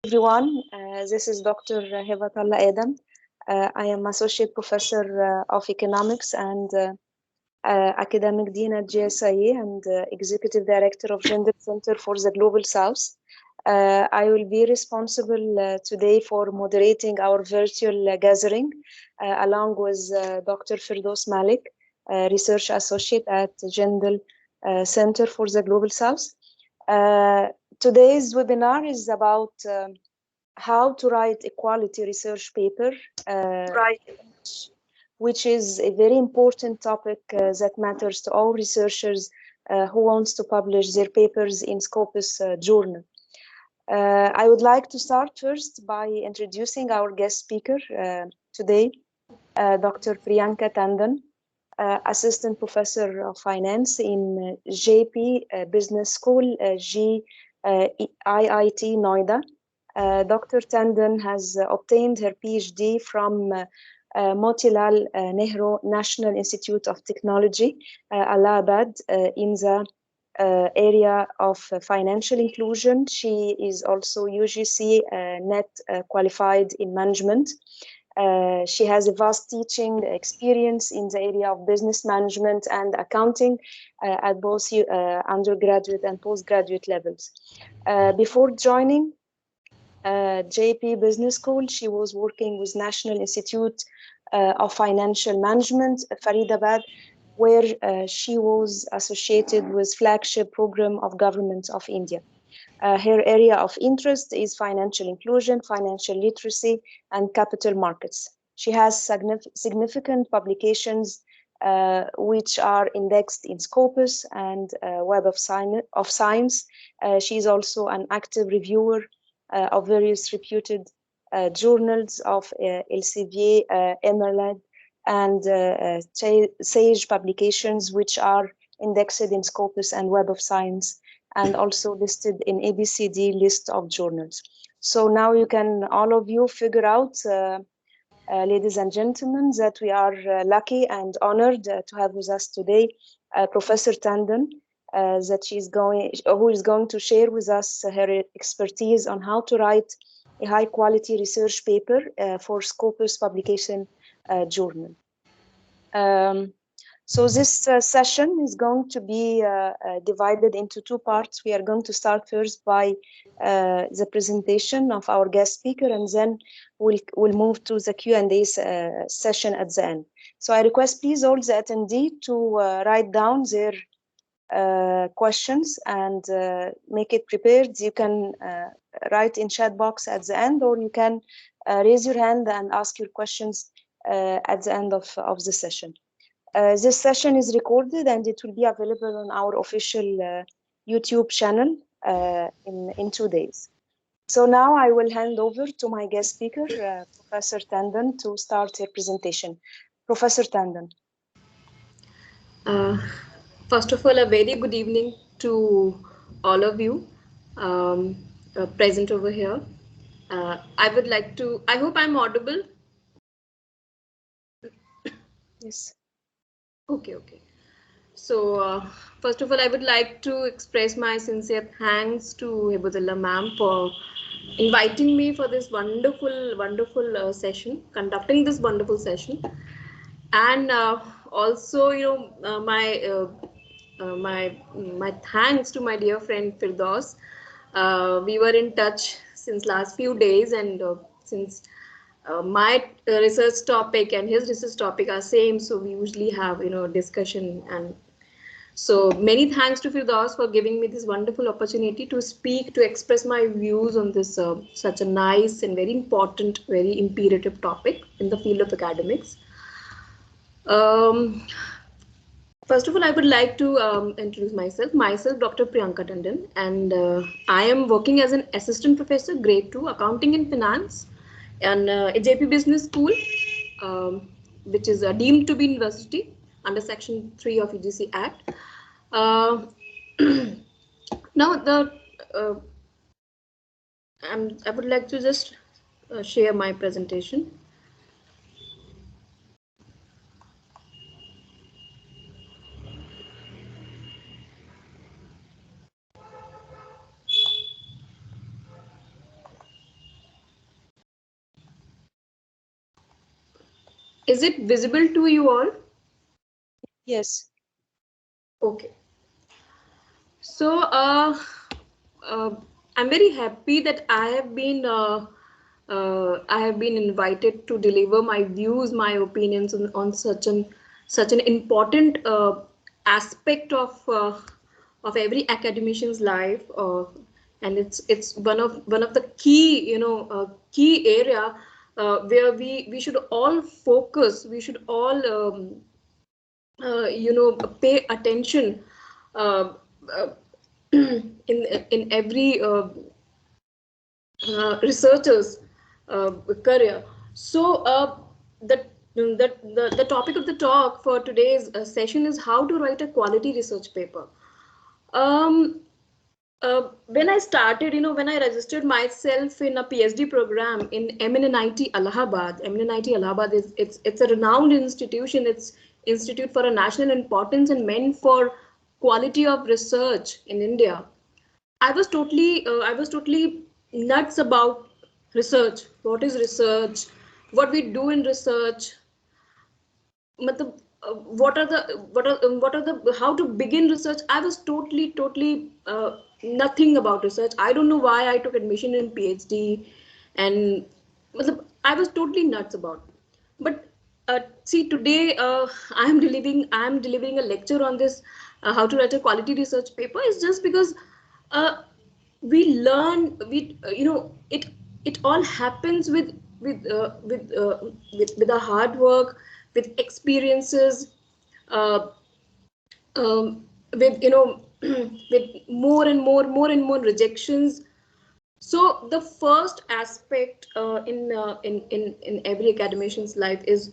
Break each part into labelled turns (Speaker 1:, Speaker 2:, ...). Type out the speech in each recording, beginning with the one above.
Speaker 1: Everyone. This is Dr. Hibatullah Adam. I am Associate Professor of Economics and Academic Dean at GSIA and Executive Director of Gender Center for the Global South. I will be responsible today for moderating our virtual gathering along with Dr. Firdaus Malik, Research Associate at Gender Center for the Global South. Today's webinar is about how to write a quality research paper, which is a very important topic that matters to all researchers who wants to publish their papers in Scopus journal. I would like to start first by introducing our guest speaker today, Dr. Priyanka Tandon, Assistant Professor of Finance in JP Business School, IIT Noida. Dr. Tandon has obtained her PhD from Motilal Nehru National Institute of Technology, Allahabad, in the area of financial inclusion. She is also UGC NET qualified in management. She has a vast teaching experience in the area of business management and accounting at both undergraduate and postgraduate levels. Before joining JP Business School, she was working with National Institute of Financial Management, Faridabad, where she was associated with flagship program of Government of India. Her area of interest is financial inclusion, financial literacy, and capital markets. She has significant publications which are indexed in Scopus and Web of Science. She is also an active reviewer of various reputed journals of Elsevier, Emerald, and Sage publications, which are indexed in Scopus and Web of Science, and also listed in ABCD list of journals. So now you can, all of you, figure out, ladies and gentlemen, that we are lucky and honored to have with us today Professor Tandon, who is going to share with us her expertise on how to write a high quality research paper for Scopus publication journal. So this session is going to be divided into two parts. We are going to start first by the presentation of our guest speaker, and then we'll move to the Q&A session at the end. So I request please all the attendees to write down their questions and make it prepared. You can write in chat box at the end, or you can raise your hand and ask your questions at the end of the session. This session is recorded and it will be available on our official YouTube channel in 2 days. So now I will hand over to my guest speaker, Professor Tandon, to start her presentation. Professor Tandon.
Speaker 2: First of all, a very good evening to all of you present over here. I would like to, I hope I'm audible.
Speaker 1: Yes.
Speaker 2: Okay. So, first of all, I would like to express my sincere thanks to Hibatullah ma'am for inviting me for this wonderful session, conducting this wonderful session. And also, my thanks to my dear friend Firdaus. We were in touch since last few days, and since my research topic and his research topic are same, so we usually have discussion. And so many thanks to Firdaus for giving me this wonderful opportunity to speak, to express my views on this such a nice and very important, very imperative topic in the field of academics. First of all, I would like to introduce myself. Myself, Dr. Priyanka Tandon, and I am working as an assistant professor, grade 2, accounting and finance, and JP Business School, which is deemed to be university under Section 3 of UGC Act. Now, I would like to just share my presentation. Is it visible to you all?
Speaker 1: Yes.
Speaker 2: Okay. So, uh, I'm very happy that I have been invited to deliver my views, my opinions on such an important aspect of every academician's life, and it's one of the key, key area where we should all focus. We should all pay attention uh, uh, in every researcher's career. So the topic of the talk for today's session is how to write a quality research paper. Um, when I started, when I registered myself in a PhD program in MNNIT Allahabad. MNNIT Allahabad is it's a renowned institution. It's institute for a national importance and meant for quality of research in India. I was totally nuts about research. What is research? What we do in research? matlab, what are the how to begin research. I was totally nothing about research. I don't know why I took admission in PhD, and matlab, I was totally nuts about. But see, today I am delivering a lecture on this, how to write a quality research paper, is just because uh, we learn, it all happens with the hard work, with experiences, uh, with with more and more rejections. So the first aspect in every academician's life is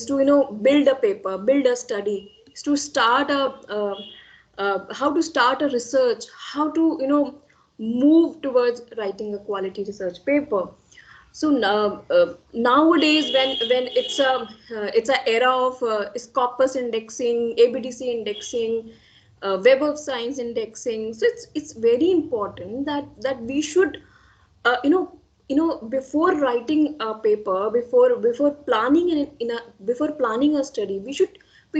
Speaker 2: to build a paper, build a study, is to start how to start a research, how to move towards writing a quality research paper. So now, nowadays, when it's a era of Scopus indexing, ABDC indexing, Web of Science indexing. So it's very important that we should, uh, you know before writing a paper, before planning before planning a study, we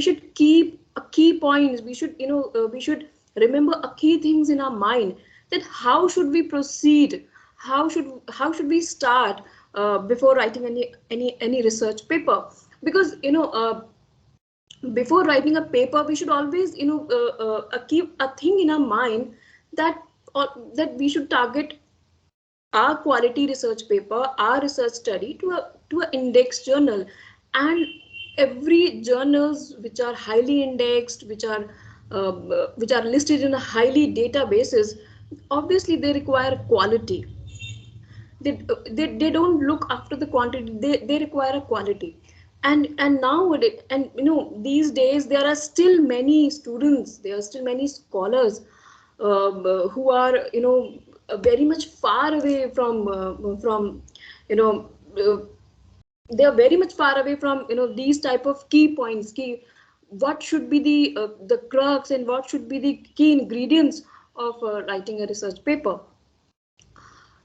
Speaker 2: should keep a key points. We should remember a key things in our mind, that how should we proceed, how should we start before writing any research paper. Because before writing a paper, we should always keep a thing in our mind, that that we should target our quality research paper, our research study, to a index journal. And every journals which are highly indexed, which are listed in a highly databases, obviously they require quality. They don't look after the quantity, they require a quality. And nowadays, and these days, there are still many students, there are still many scholars who are very much far away from you know uh, they are very much far away from these type of key points, key, what should be the crux, and what should be the key ingredients of writing a research paper.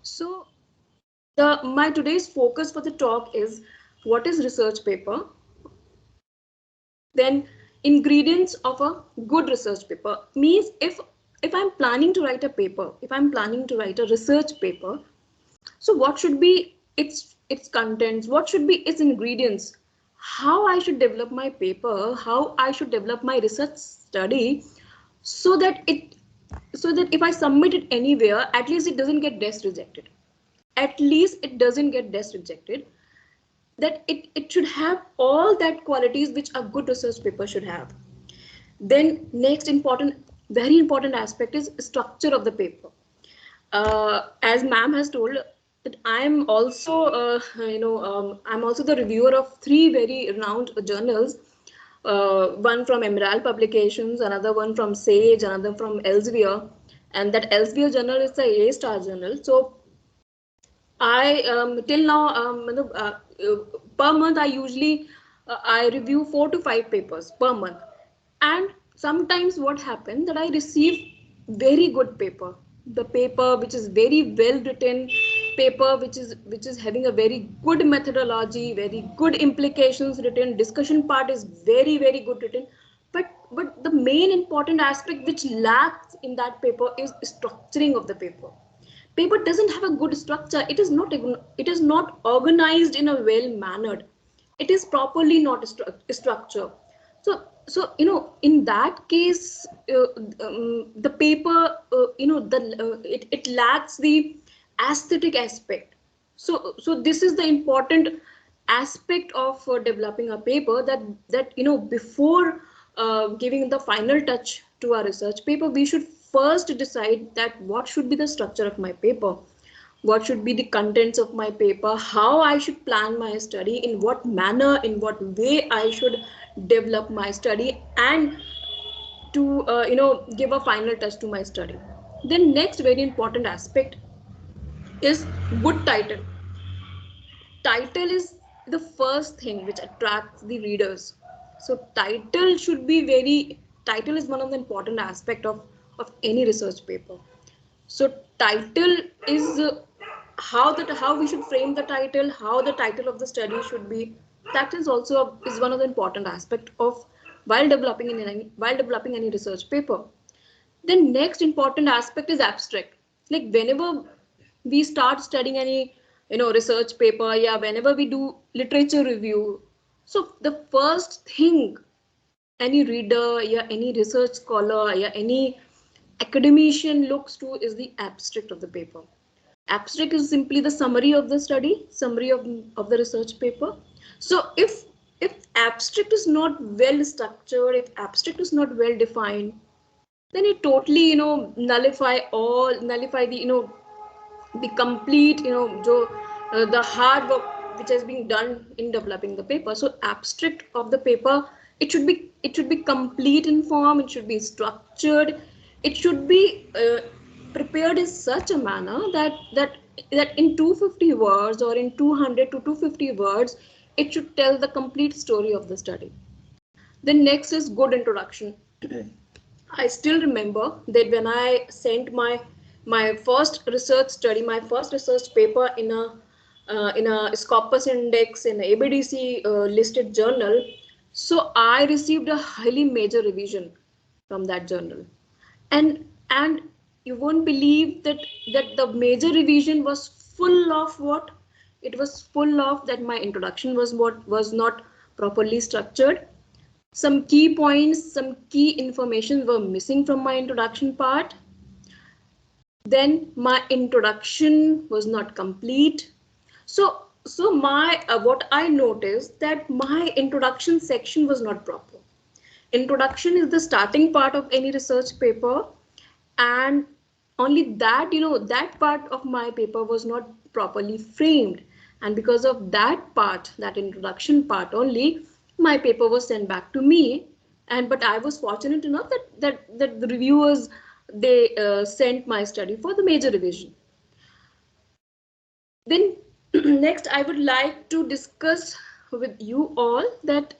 Speaker 2: So the my today's focus for the talk is, what is research paper, then ingredients of a good research paper. Means, if I'm planning to write a paper, if I'm planning to write a research paper, so what should be its contents, what should be its ingredients, how I should develop my paper, how I should develop my research study, so that if I submit it anywhere, at least it doesn't get desk rejected, at least it doesn't get desk rejected, that it should have all that qualities which a good research paper should have. Then next very important aspect is structure of the paper. As ma'am has told, that I'm also I'm also the reviewer of three very renowned journals, one from Emerald Publications, another one from Sage, another from Elsevier, and that Elsevier journal is the A-star journal. So I till now, per month I usually I review 4 to 5 papers per month, and sometimes what happens, that I receive very good paper, the paper which is very well written, paper which is having a very good methodology, very good implications written, discussion part is very good written, but the main important aspect which lacks in that paper is structuring of the paper. Paper doesn't have a good structure. It is not organized in a well mannered. It is properly not structured. So in that case, the paper, it lacks the aesthetic aspect. So this is the important aspect of developing a paper, that before giving the final touch to our research paper, we should first decide that what should be the structure of my paper, what should be the contents of my paper, how I should plan my study, in what manner, in what way I should develop my study, and to give a final touch to my study. Then next very important aspect is good title. Title is the first thing which attracts the readers. So title is one of the important aspect of any research paper. So title is how we should frame the title, how the title of the study should be. That is also is one of the important aspect of while developing any research paper. The next important aspect is abstract. Like whenever we start studying any research paper, yeah, whenever we do literature review, so the first thing any reader, yeah, any research scholar, yeah, any academician looks to is the abstract of the paper. Abstract is simply the summary of the study, summary of the research paper. So if abstract is not well structured, if abstract is not well defined, then it totally nullify the the complete the hard work which has been done in developing the paper. So abstract of the paper, it should be complete in form, it should be structured, it should be prepared in such a manner that in 250 words or in 200 to 250 words it should tell the complete story of the study. Then next is good introduction. I still remember that when I sent my first research study, my first research paper in a Scopus Index in ABDC listed journal, so I received a highly major revision from that journal, and you won't believe that the major revision was full of what? It was full of that my introduction was not properly structured. Some key points, some key information were missing from my introduction part. Then my introduction was not complete. So my what I noticed that my introduction section was not proper. Introduction is the starting part of any research paper, and only that that part of my paper was not properly framed, and because of that part, that introduction part only, my paper was sent back to me. And but I was fortunate enough that the reviewers, they sent my study for the major revision. Then next I would like to discuss with you all that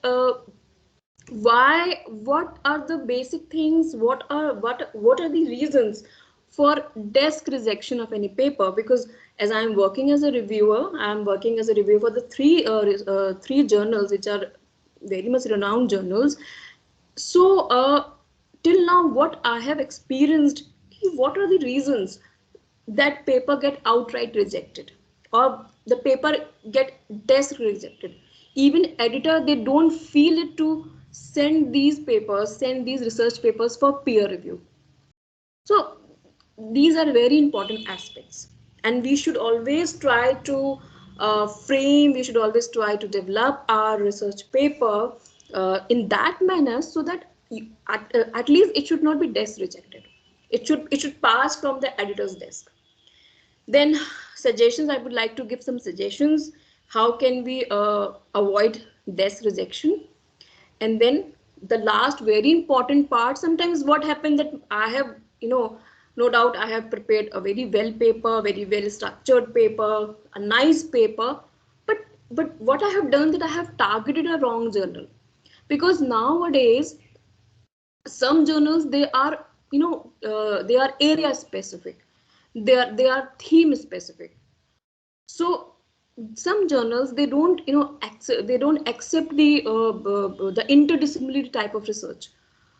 Speaker 2: what are the basic things, what are the reasons for desk rejection of any paper. Because as I am working as a reviewer, I am working as a reviewer for the three journals which are very much renowned journals. So till now what I have experienced, what are the reasons that paper get outright rejected, or the paper get desk rejected. Even editor, they don't feel it to send these research papers for peer review. So these are very important aspects, and we should always try to we should always try to develop our research paper in that manner, so that at least it should not be desk rejected. It should pass from the editor's desk. Then suggestions, I would like to give some suggestions. How can we avoid desk rejection? And then the last very important part, sometimes what happened that I have, no doubt I have prepared a very well paper, very well structured paper, a nice paper, but what I have done that I have targeted a wrong journal. Because nowadays some journals, they are they are area specific, they are theme specific. So some journals, they don't accept the interdisciplinary type of research.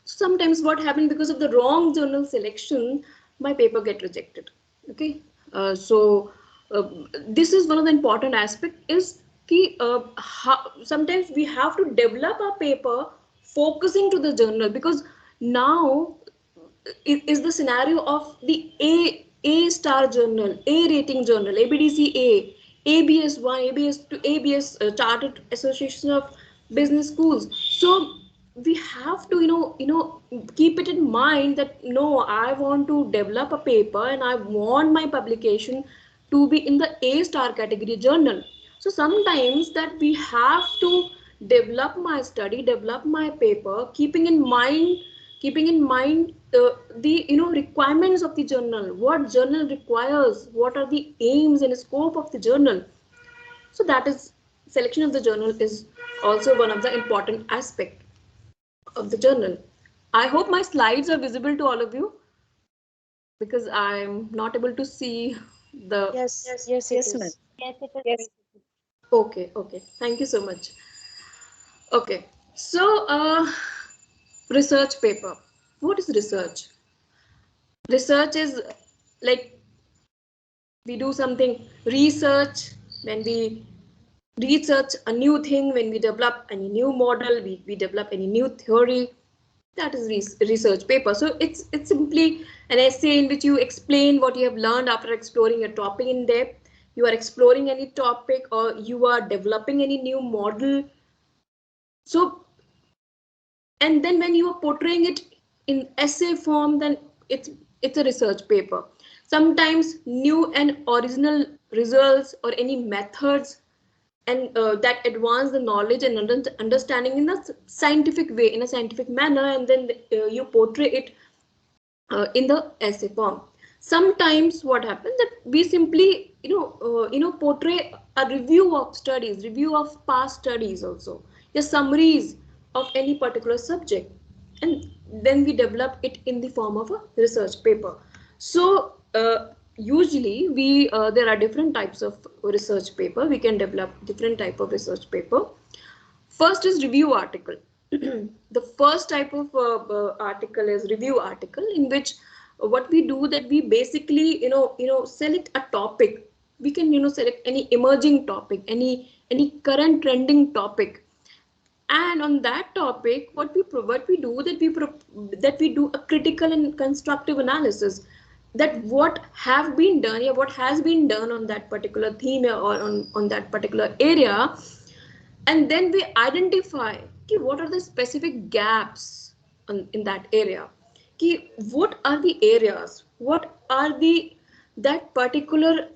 Speaker 2: Sometimes what happened, because of the wrong journal selection, my paper get rejected. Okay. So this is one of the important aspect, is ki, sometimes we have to develop our paper focusing to the journal, because now is the scenario of the A star journal, A rating journal, ABDC A, ABS 1, ABS 2, ABS Chartered Association of Business Schools. So we have to keep it in mind that no, I want to develop a paper and I want my publication to be in the A star category journal. So sometimes that we have to develop my study, develop my paper, keeping in mind the requirements of the journal, what journal requires, what are the aims and scope of the journal. So that is, selection of the journal is also one of the important aspect of the journal. I hope my slides are visible to all of you, because I'm not able to see the.
Speaker 1: Yes,
Speaker 2: Yes,
Speaker 1: yes,
Speaker 2: it
Speaker 1: yes, ma'am.
Speaker 2: is. Yes, it is. Yes. Okay, okay. Thank you so much. Okay, so research paper. What is research? Research is like, we do something research when we research a new thing, when we develop any new model, we develop any new theory. That is research paper. So it's simply an essay in which you explain what you have learned after exploring a topic in depth. You are exploring any topic, or you are developing any new model. So, and then when you are portraying it in essay form, then it's a research paper. Sometimes new and original results or any methods, and that advance the knowledge and understanding in a scientific way, in a scientific manner, and then you portray it in the essay form. Sometimes what happens, that we simply portray a review of studies, review of past studies, also the summaries of any particular subject, and then we develop it in the form of a research paper. So usually we there are different types of research paper. We can develop different type of research paper. First is review article. The first type of article is review article, in which what we do, that we basically select a topic. We can select any emerging topic, any current trending topic, and on that topic, what we do, that we do a critical and constructive analysis, that what have been done, yeah, what has been done on that particular theme, or on that particular area, and then we identify what are the specific gaps in that area. What are the areas, what are the that particular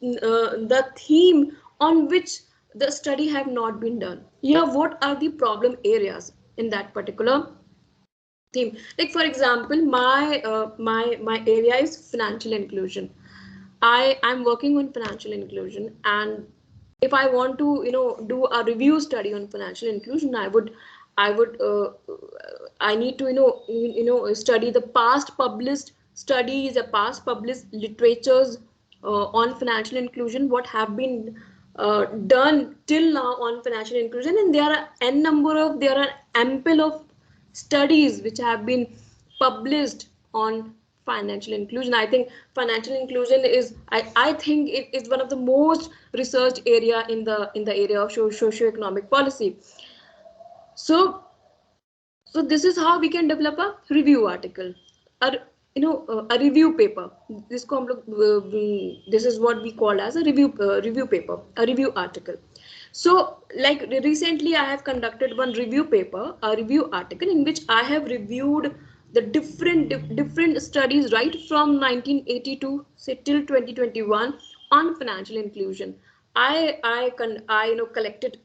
Speaker 2: the theme on which the study have not been done. Yeah, what are the problem areas in that particular theme? Like for example, my area is financial inclusion. I'm working on financial inclusion, and if I want to do a review study on financial inclusion, I need to study the past published studies, the past published literatures on financial inclusion, what have been done till now on financial inclusion. And there are ample of studies which have been published on financial inclusion. I think financial inclusion is, I think it is one of the most researched area in the area of socio-economic policy. So this is how we can develop a review article, a a review paper. This is what we call as a review paper, a review article. So like recently I have conducted one review paper, a review article, in which I have reviewed the different studies right from 1982 say till 2021 on financial inclusion. I collected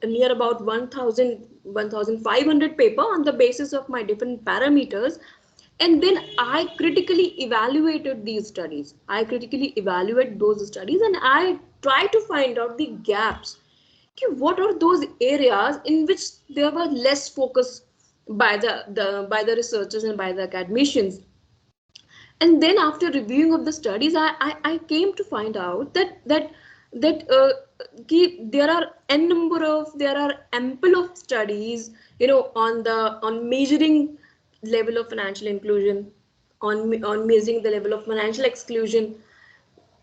Speaker 2: near about 1,500 paper on the basis of my different parameters, and then I critically evaluated these studies. I critically evaluate those studies, and I try to find out the gaps. Okay, what are those areas in which there were less focus by the researchers and by the academicians? And then after reviewing of the studies, I came to find out that there are there are ample of studies, on measuring level of financial inclusion, on measuring the level of financial exclusion,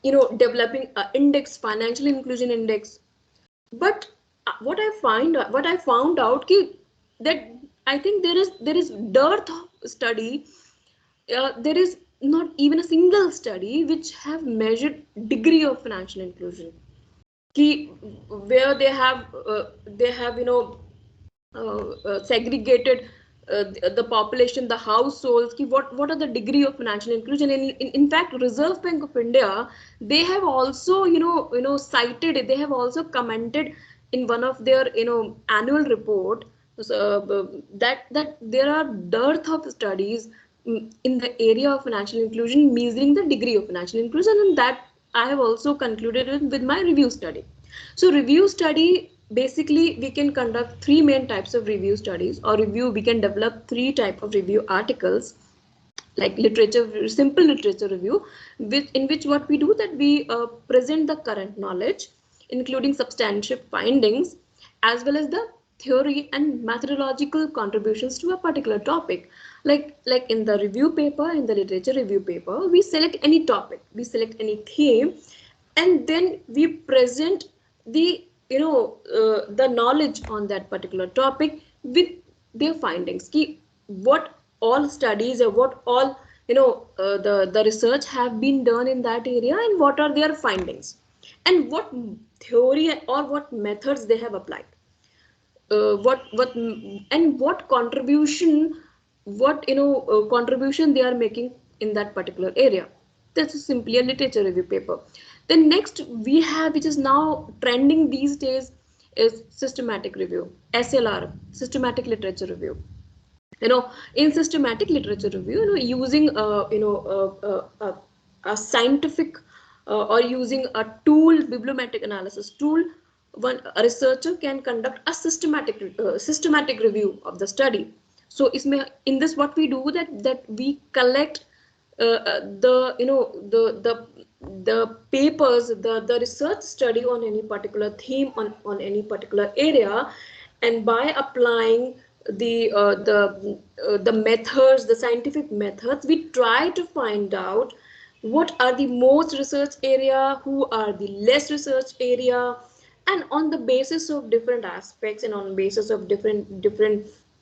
Speaker 2: developing a index, financial inclusion index. But what I found out that I think there is dearth of study. There is not even a single study which have measured degree of financial inclusion. Ki, where they have segregated the population, the households. Ki what are the degree of financial inclusion? In fact, Reserve Bank of India, they have also cited it. They have also commented in one of their annual report, that there are dearth of studies in the area of financial inclusion measuring the degree of financial inclusion, and that I have also concluded with my review study. So review study, basically we can conduct three main types of review studies, or review we can develop three type of review articles, like literature, simple literature review, in which what we do that we present the current knowledge, including substantive findings, as well as the theory and methodological contributions to a particular topic. Like in the review paper, in the literature review paper, we select any topic, we select any theme, and then we present the knowledge on that particular topic with their findings. What all studies, or what all the research have been done in that area, and what are their findings, and what theory or what methods they have applied, what and what contribution, contribution they are making in that particular area. That's simply a literature review paper. Then next we have, which is now trending these days, is systematic review, SLR, systematic literature review. In systematic literature review, using a scientific or using a tool, bibliometric analysis tool, a researcher can conduct a systematic review of the study. So in this what we do, that we collect the papers, the research study on any particular theme, on any particular area, and by applying the methods, the scientific methods, we try to find out what are the most research area, who are the less research area, and on the basis of different aspects, and on basis of different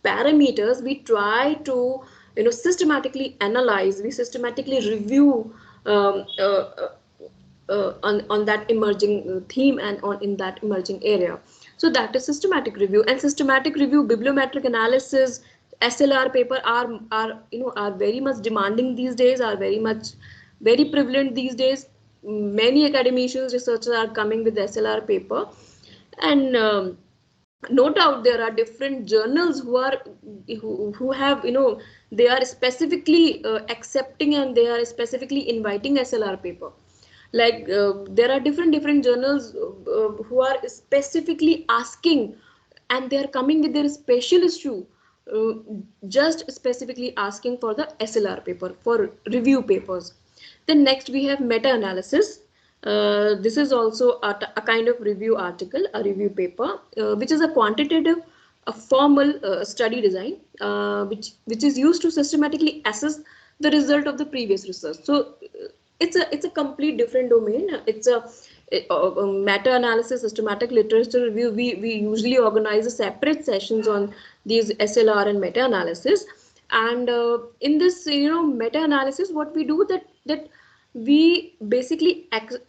Speaker 2: parameters, we try to systematically analyze, we systematically review on that emerging theme, and on in that emerging area. So that is systematic review. And systematic review, bibliometric analysis, SLR paper are very much demanding these days, are very prevalent these days. Many academicians, researchers are coming with SLR paper, and no doubt there are different journals who have they are specifically accepting, and they are specifically inviting SLR paper. Like there are different journals who are specifically asking, and they are coming with their special issue, uh, just specifically asking for the SLR paper, for review papers. Then next we have meta-analysis. This is also a kind of review article, a review paper, which is a quantitative, a formal study design, which is used to systematically assess the result of the previous research. So it's a complete different domain. It's a meta-analysis, systematic literature review. We usually organize a separate sessions on these SLR and meta-analysis. And in this meta-analysis, what we do that we basically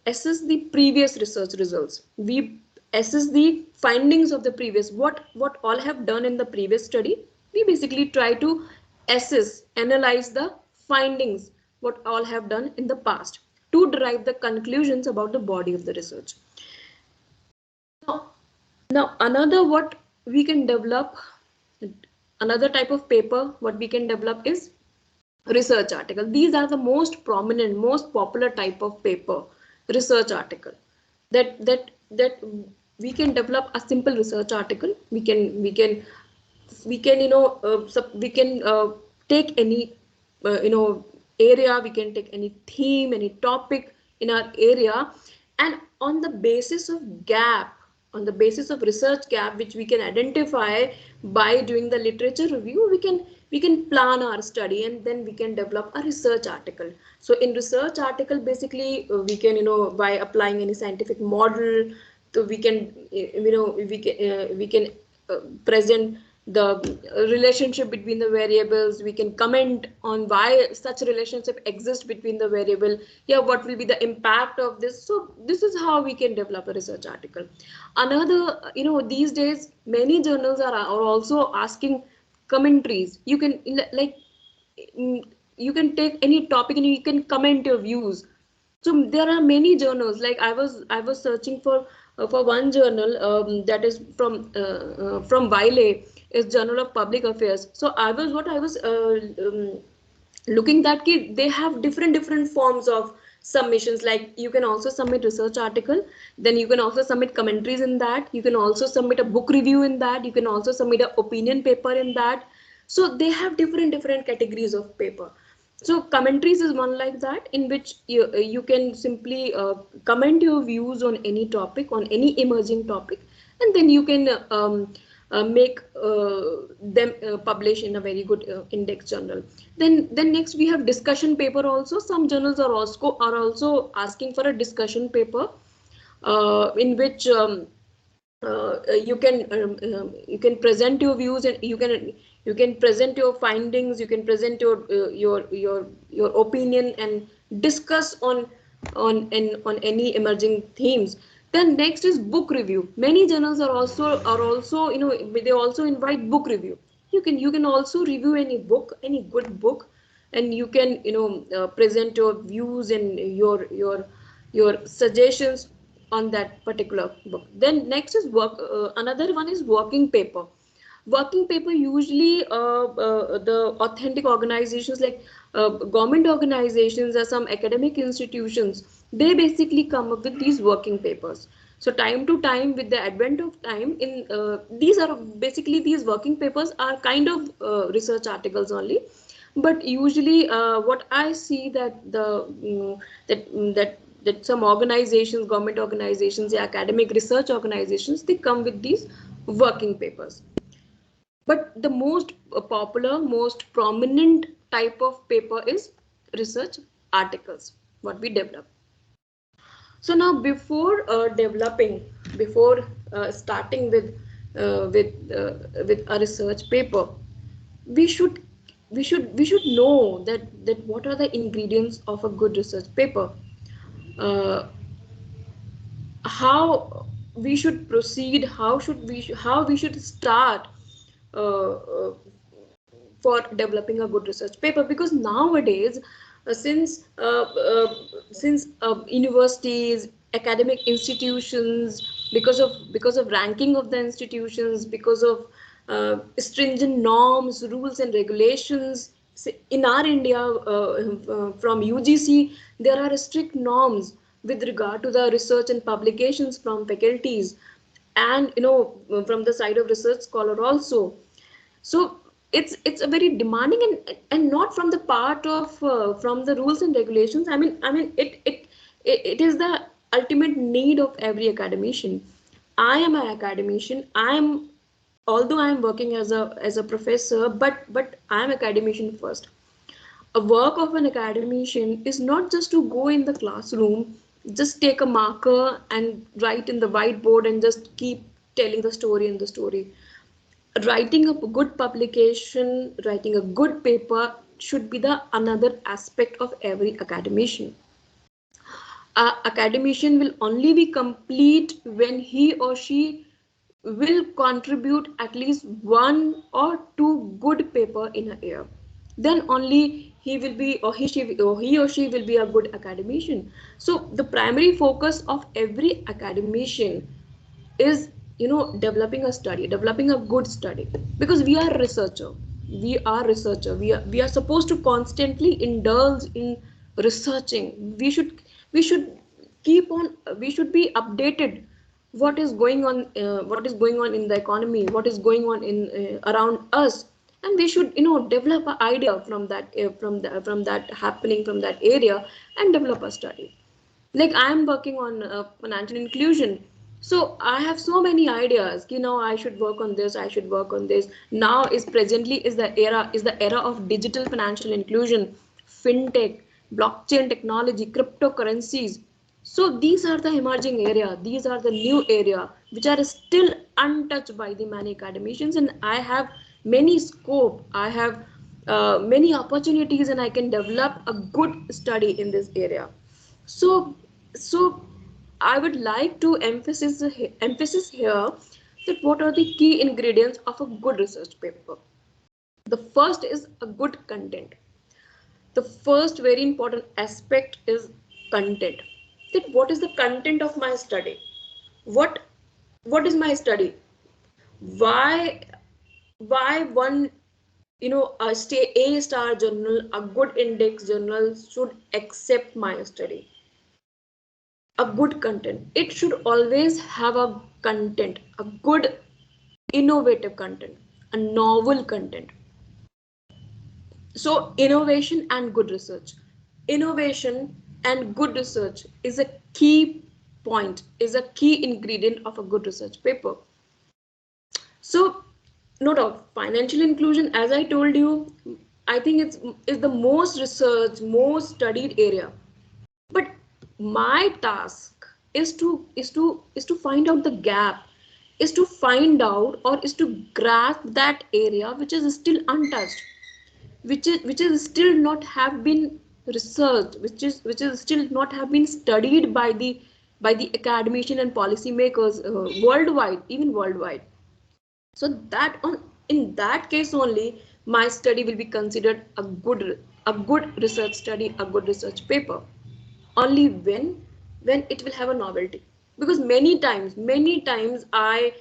Speaker 2: assess the previous research results. We assess the findings of the previous, what all have done in the previous study. We basically try to assess, analyze the findings, what all have done in the past, to derive the conclusions about the body of the research. Now another what we can develop, another type of paper what we can develop is research article. These are the most prominent, most popular type of paper, research article. That we can develop a simple research article. We can take any area, we can take any theme, any topic in our area, and on the basis of gap, on the basis of research gap which we can identify by doing the literature review, we can plan our study, and then we can develop a research article. So in research article, basically we can, by applying any scientific model, so we can, we can present the relationship between the variables. We can comment on why such relationship exists between the variable. Yeah, what will be the impact of this? So this is how we can develop a research article. Another, these days many journals are also asking commentaries. You can, like, you can take any topic and you can comment your views. So there are many journals. Like I was searching for one journal, that is from Wiley, is Journal of Public Affairs. So I was looking that they have different forms of submissions. Like you can also submit research article, then you can also submit commentaries in that, you can also submit a book review in that, you can also submit an opinion paper in that. So they have different categories of paper. So commentaries is one like that, in which you can simply comment your views on any topic, on any emerging topic, and then you can make them publish in a very good index journal. Then next we have discussion paper also. Some journals are also asking for a discussion paper, in which you can present your views, and you can present your findings, you can present your opinion, and discuss on any emerging themes. Then next is book review. Many journals are also, they also invite book review. You can also review any book, any good book, and you can, present your views and your suggestions on that particular book. Then next is another one is working paper. Working paper, usually the authentic organizations, like government organizations or some academic institutions, they basically come up with these working papers. So time to time, with the advent of time, these working papers are kind of research articles only. But usually what I see, that some organizations, government organizations, academic research organizations, they come with these working papers. But the most popular, most prominent type of paper is research articles, what we develop. So now, before starting with a research paper, we should we should know that what are the ingredients of a good research paper. uh, how we should proceed, how we should start uh, uh, for developing a good research paper. Because nowadays, since universities, academic institutions, because of ranking of the institutions, because of stringent norms, rules and regulations, in our India, from UGC, there are strict norms with regard to the research and publications from faculties, and from the side of research scholar also. So it's a very demanding, and not from the part of from the rules and regulations. I mean it is the ultimate need of every academician. I am an academician. Although I am working as a professor, but I am academician first. A work of an academician is not just to go in the classroom, just take a marker and write in the whiteboard and just keep telling the story and the story. Writing a good publication, writing a good paper should be the another aspect of every academician. A academician will only be complete when he or she will contribute at least one or two good paper in a year. Then only he will be, or he or she will be a good academician. So the primary focus of every academician is, developing a study, developing a good study. Because we are supposed to constantly indulge in researching. We should keep on, we should be updated what is going on in the economy, what is going on in around us. and we should, you know, develop an idea from that from that happening from that area, and develop a study. Like I am working on financial inclusion, so I have so many ideas, you know, I should work on this, I should work on this. Now is presently is the era of digital financial inclusion, fintech, blockchain technology, cryptocurrencies. So these are the emerging area, these are the new area which are still untouched by the many academicians, and I have many scope, I have many opportunities, and I can develop a good study in this area. So so I would like to emphasis here that what are the key ingredients of a good research paper. The first is a good content. The first very important aspect is content. That what is the content of my study? What is my study? Why why one, you know, a star journal, a good index journal should accept my study? A good content, it should always have a content, a good innovative content, a novel content. So innovation and good research, innovation and good research is a key point, is a key ingredient of a good research paper. So no doubt financial inclusion, as I told you, I think it's is the most researched, most studied area. But my task is to find out the gap, is to find out or is to grasp that area which is still untouched, which is still not have been researched, which is still not have been studied by the academician and policymakers worldwide, even worldwide. So that on, in that case only my study will be considered a good research study, a good research paper. Only when it will have a novelty. Because many times I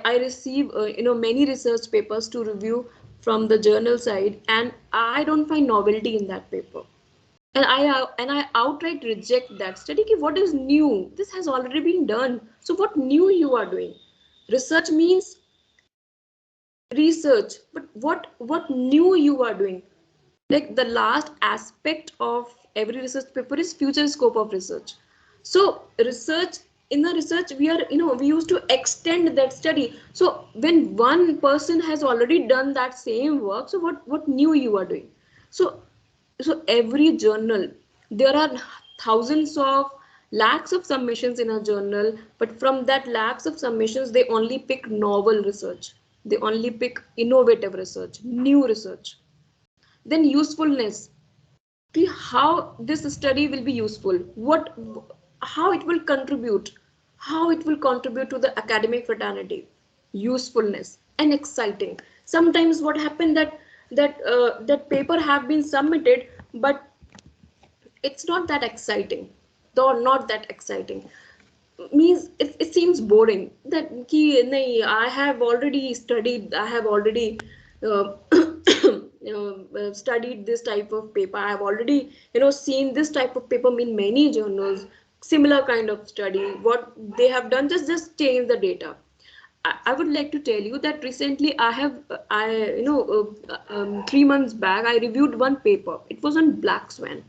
Speaker 2: receive many research papers to review from the journal side, and I don't find novelty in that paper, and I outright reject that study. Ki what is new? This has already been done, so what new you are doing? Research means research, but what new you are doing? Like the last aspect of every research paper is future scope of research. So research, in the research we are, we used to extend that study. So when one person has already done that same work, so what new you are doing? So so every journal, there are thousands of lakhs of submissions in a journal, but from that lakhs of submissions they only pick novel research, they only pick innovative research, new research. Then usefulness, how this study will be useful, what, how it will contribute, how it will contribute to the academic fraternity. Usefulness and exciting. Sometimes what happened, that paper have been submitted, but it's not that exciting, though not that exciting, means it seems boring. That ki nahi, I have already studied, I have already uh, studied this type of paper, I have already seen this type of paper in many journals, similar kind of study. What they have done, just change the data. I would like to tell you that recently I have I you know 3 months back I reviewed one paper. It was on black swan.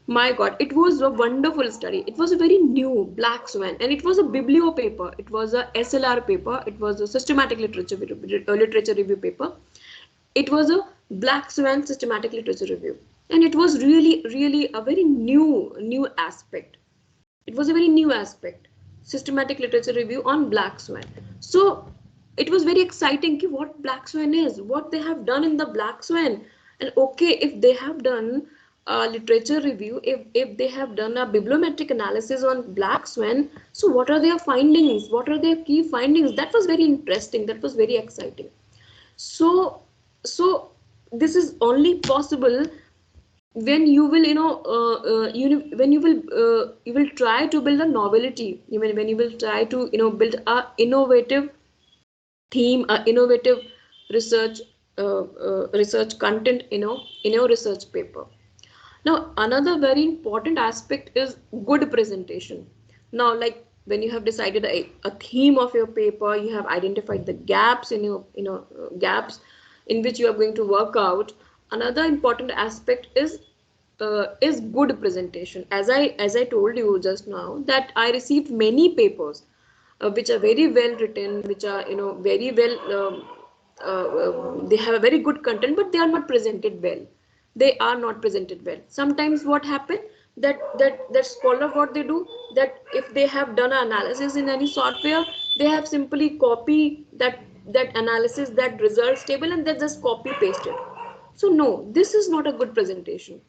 Speaker 2: My God, it was a wonderful study. It was a very new black swan, and it was a biblio paper. It was a SLR paper. It was a systematic literature review paper. It was a black swan systematic literature review, and it was really a very new aspect. It was a very new aspect, systematic literature review on black swan. So it was very exciting. Ki what black swan is, what they have done in the black swan, and okay, if they have done a literature review, if they have done a bibliometric analysis on black swan, so what are their findings? What are their key findings? That was very interesting. That was very exciting. So so this is only possible when you will when you will try to build a novelty, even when you will try to build a innovative theme, a innovative research research content in your research paper. Now another very important aspect is good presentation. Now, like when you have decided a theme of your paper, you have identified the gaps in your gaps in which you are going to work out, another important aspect is good presentation. As I told you just now, that I received many papers which are very well written, which are very well they have a very good content, but they are not presented well. They are not presented well. Sometimes what happen, that scholar, what they do, that if they have done an analysis in any software, they have simply copy that analysis, that results table, and they just copy paste it. So no, this is not a good presentation.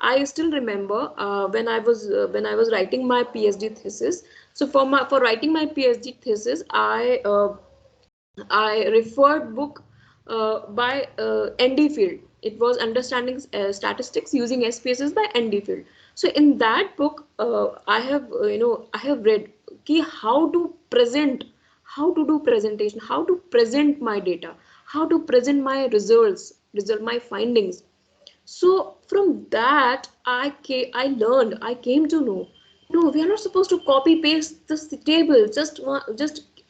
Speaker 2: I still remember when I was writing my PhD thesis. So for writing my PhD thesis, I referred book by ND Field. It was Understanding Statistics Using SPSS by ND Field. So in that book, I have read ki how to present, how to do presentation, how to present my data, how to present my my findings. So from that, I learned, I came to know, no, we are not supposed to copy paste this table. Just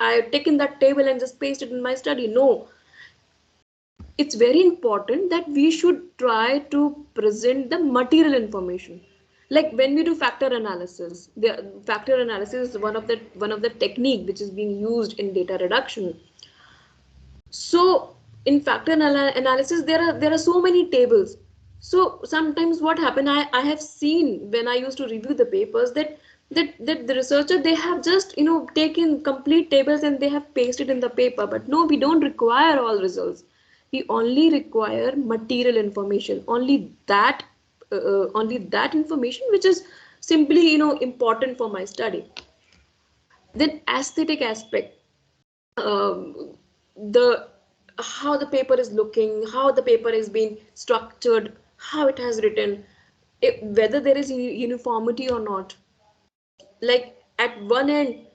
Speaker 2: I have taken that table and just paste it in my study. No, it's very important that we should try to present the material information. Like when we do factor analysis, the factor analysis is one of the technique which is being used in data reduction. So in factor analysis, there are so many tables. So sometimes what happen, I have seen when I used to review the papers, that the researcher, they have just taken complete tables and they have pasted in the paper. But no, we don't require all results. We only require material information, only that information which is simply important for my study. Then aesthetic aspect, um, the how the paper is looking, how the paper is being structured, how it has written, whether there is uniformity or not. Like at one end,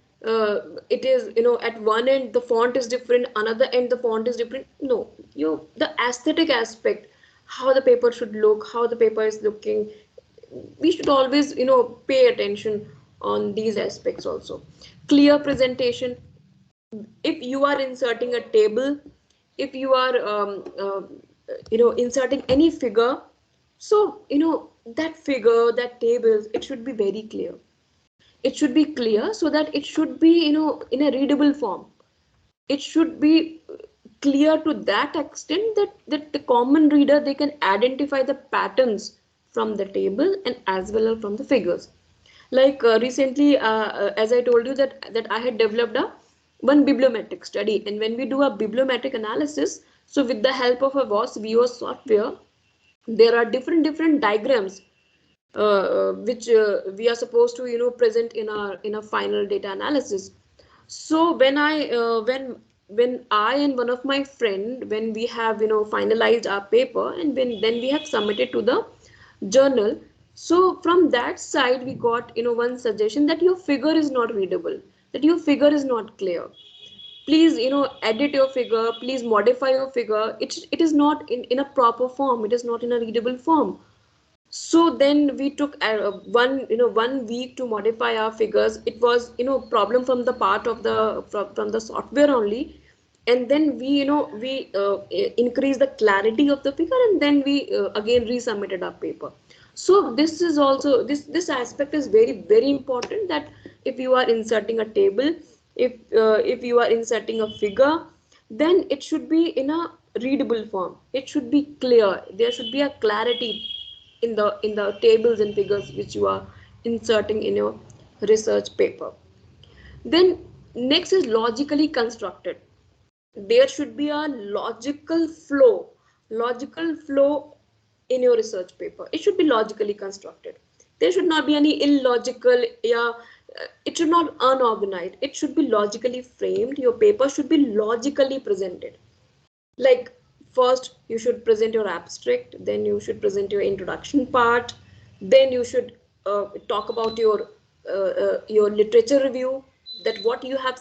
Speaker 2: it is at one end the font is different, another end the font is different. No, the aesthetic aspect, how the paper should look, how the paper is looking, we should always pay attention on these aspects also. Clear presentation, if you are inserting a table, if you are inserting any figure, so that figure, that tables, it should be very clear. It should be clear so that it should be in a readable form. It should be clear to that extent that the common reader, they can identify the patterns from the table and as well as from the figures. Like recently, as I told you, that I had developed a one bibliometric study, and when we do a bibliometric analysis, so with the help of a VOS software, there are different diagrams which we are supposed to present in a final data analysis. So when I and one of my friend, when we have finalized our paper, and then we have submitted to the journal, so from that side we got one suggestion that your figure is not readable, that your figure is not clear. Please edit your figure, please modify your figure. It is not in a proper form, it is not in a readable form. So then we took one week to modify our figures. It was problem from the part of from the software only. And then we increased the clarity of the figure, and then we again resubmitted our paper. So this is also, this aspect is very important, that if you are inserting a table, if you are inserting a figure, then it should be in a readable form. It should be clear, there should be a clarity in the tables and figures which you are inserting in your research paper. Then next is logically constructed. There should be a logical flow in your research paper. It should be logically constructed. There should not be any illogical, yeah, it should not unorganized. It should be logically framed. Your paper should be logically presented. Like first you should present your abstract, then you should present your introduction part, then you should talk about your literature review, that what you have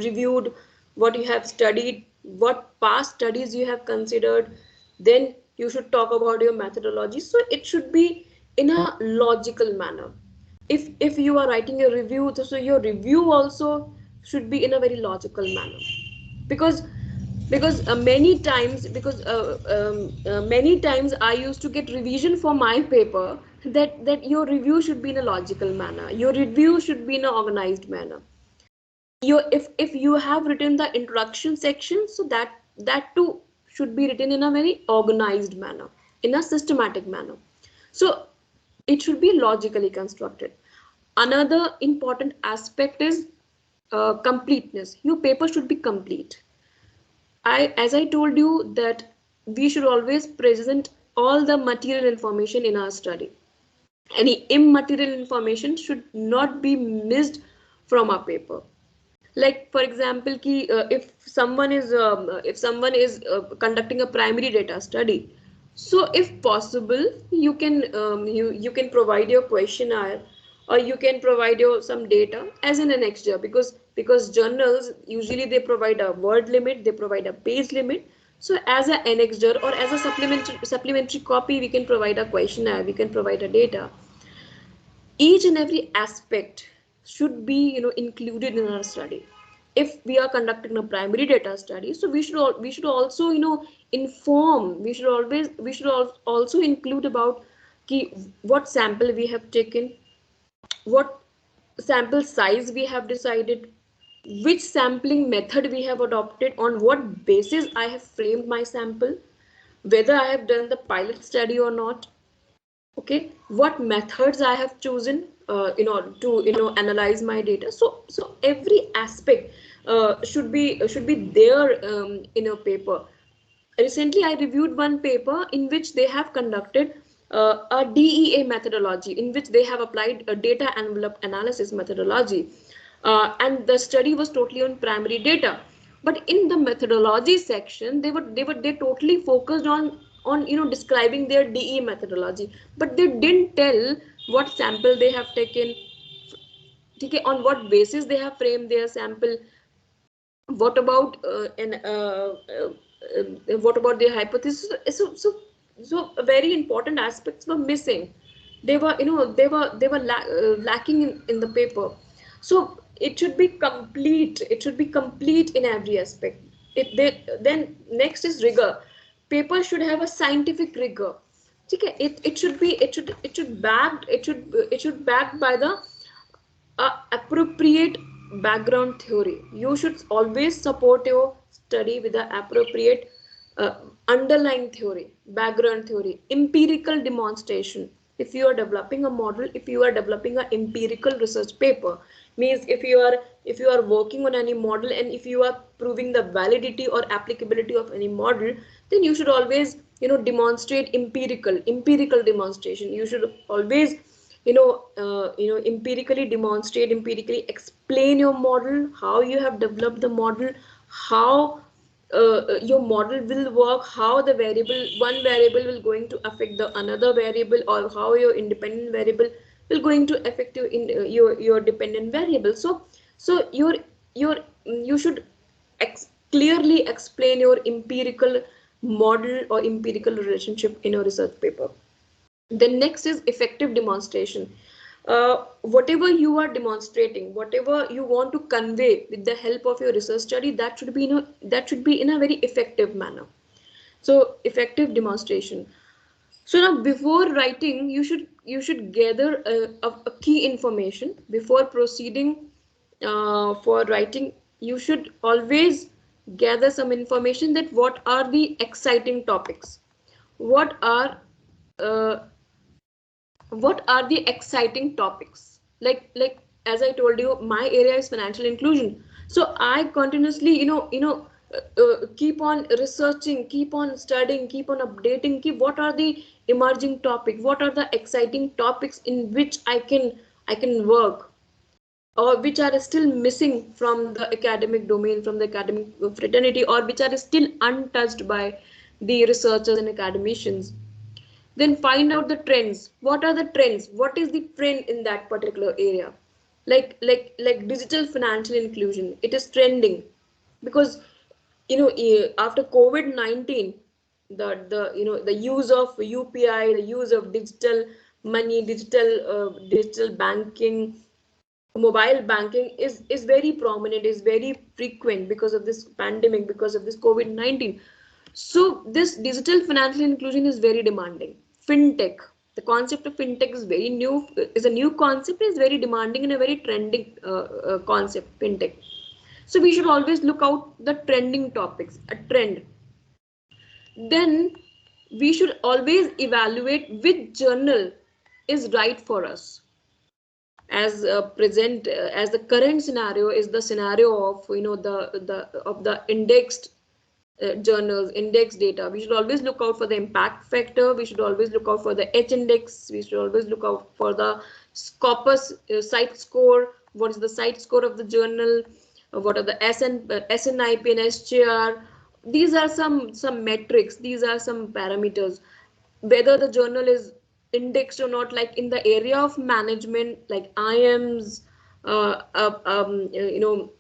Speaker 2: reviewed, what you have studied, what past studies you have considered. Then you should talk about your methodology. So it should be in a logical manner. If you are writing a review, so your review also should be in a very logical manner. Because because many times I used to get revision for my paper that your review should be in a logical manner, your review should be in an organized manner. If you have written the introduction section, so that too should be written in a very organized manner, in a systematic manner. So it should be logically constructed. Another important aspect is completeness. Your paper should be complete. As I told you that we should always present all the material information in our study. Any immaterial information should not be missed from our paper. Like for example, if someone is conducting a primary data study, so if possible, you can provide your questionnaire, or you can provide your some data as an annexure, because journals usually they provide a word limit, they provide a page limit. So as an annexure or as a supplementary copy, we can provide a questionnaire, we can provide a data. Each and every aspect should be included in our study. If we are conducting a primary data study, so we should also inform, we should also include about what sample we have taken, what sample size we have decided, which sampling method we have adopted, on what basis I have framed my sample, whether I have done the pilot study or not. Okay, what methods I have chosen in order to analyze my data. So every aspect should be there in a paper. Recently I reviewed one paper in which they have conducted a DEA methodology, in which they have applied a data envelope analysis methodology, and the study was totally on primary data. But in the methodology section, they totally focused on describing their DE methodology, but they didn't tell what sample they have taken, okay, on what basis they have framed their sample, what about what about their hypothesis. So very important aspects were missing. They were lacking in the paper. So it should be complete, it should be complete in every aspect. Then next is rigor. Paper should have a scientific rigor. Okay, it should be it should backed by the appropriate background theory. You should always support your study with the appropriate underlying theory, background theory, empirical demonstration. If you are developing a model, if you are developing an empirical research paper, means if you are working on any model, and if you are proving the validity or applicability of any model, then you should always demonstrate empirical demonstration. You should always empirically demonstrate, empirically explain your model, how you have developed the model, how your model will work, how the variable, one variable will going to affect the another variable, or how your independent variable will going to affect your dependent variable. So you should clearly explain your empirical model or empirical relationship in your research paper. Then next is effective demonstration. Whatever you are demonstrating, whatever you want to convey with the help of your research study, that should be in a very effective manner. So effective demonstration. So now before writing, you should gather a key information before proceeding for writing. You should always gather some information, that what are the exciting topics, what are uh, the exciting topics. Like as I told you, my area is financial inclusion, so I continuously keep on researching, keep on studying, keep on updating, keep what are the emerging topic, what are the exciting topics in which I can work, or which are still missing from the academic domain, from the academic fraternity, or which are still untouched by the researchers and academicians. Then find out the trends. What are the trends? What is the trend in that particular area? Like digital financial inclusion, it is trending, because after COVID-19, the use of UPI, the use of digital money, digital banking, mobile banking is very prominent, is very frequent because of this pandemic, because of this COVID-19. So this digital financial inclusion is very demanding. Fintech, the concept of fintech is very new, is a new concept, is very demanding and a very trending concept, fintech. So we should always look out the trending topics, a trend. Then we should always evaluate which journal is right for us. As present as the current scenario is the scenario of, you know, the indexed journals, index data. We should always look out for the impact factor, we should always look out for the H index, we should always look out for the Scopus site score, what is the site score of the journal, what are the SNIP and SJR. These are some metrics, these are some parameters. Whether the journal is indexed or not, like in the area of management, like IIMs, you know,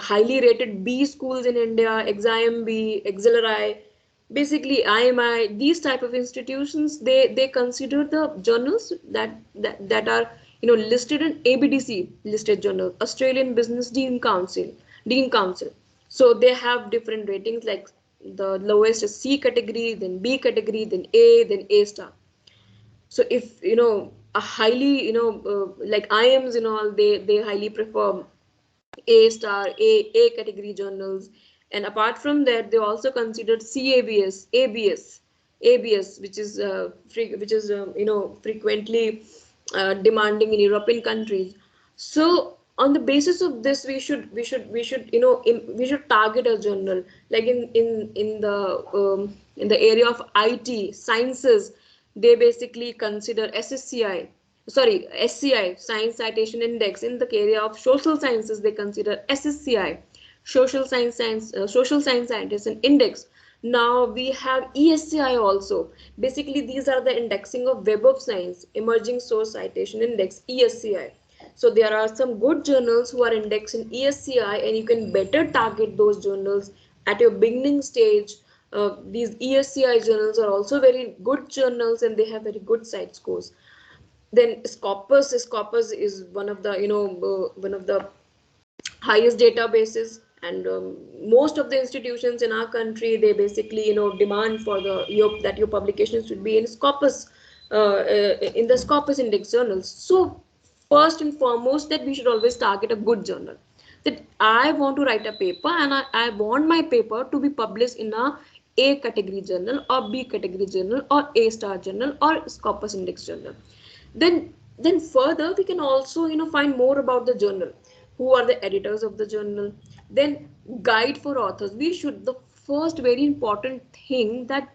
Speaker 2: highly rated B schools in India, ExIMB, Exceleri, basically IMI, these type of institutions, they consider the journals that are, you know, listed in ABDC listed journal, Australian Business Dean Council. So they have different ratings, like the lowest is C category, then B category, then A, then A star. So if, you know, a highly, you know, like IIMs and all, they highly prefer A star, A category journals. And apart from that, they also considered CABS, ABS, which is which is you know, frequently demanding in European countries. So on the basis of this, we should you know, we should target a journal, like in the area of IT sciences. They basically consider SSCI, sorry, SCI, Science Citation Index. In the area of social sciences, they consider SSCI, Social Science Citation Index. Now we have ESCI also. Basically, these are the indexing of Web of Science, Emerging Source Citation Index, ESCI. So there are some good journals who are indexed in ESCI, and you can better target those journals at your beginning stage. These ESCI journals are also very good journals, and they have very good site scores. Then Scopus is one of the, you know, one of the highest databases, and most of the institutions in our country, they basically, you know, demand for the that your publications should be in Scopus, in the Scopus index journals. So first and foremost, that we should always target a good journal, that I want to write a paper, and I want my paper to be published in a category journal, or B category journal, or A star journal, or Scopus index journal. Then further, we can also, you know, find more about the journal, who are the editors of the journal. Then guide for authors. We should, the first very important thing, that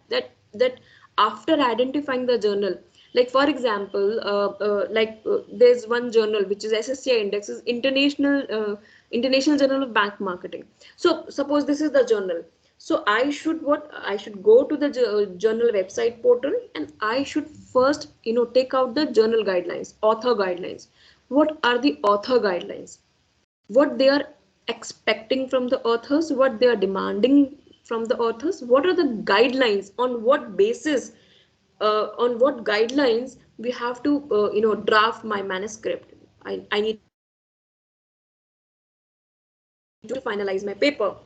Speaker 2: after identifying the journal, like for example, there's one journal which is SSCI index, is International Journal of Bank Marketing. So suppose this is the journal. So I should go to the journal website portal, and I should first, you know, take out the journal guidelines, author guidelines. What are the author guidelines? What they are expecting from the authors, what they are demanding from the authors, what are the guidelines, on what basis, on what guidelines we have to, you know, draft my manuscript. I need to finalize my paper.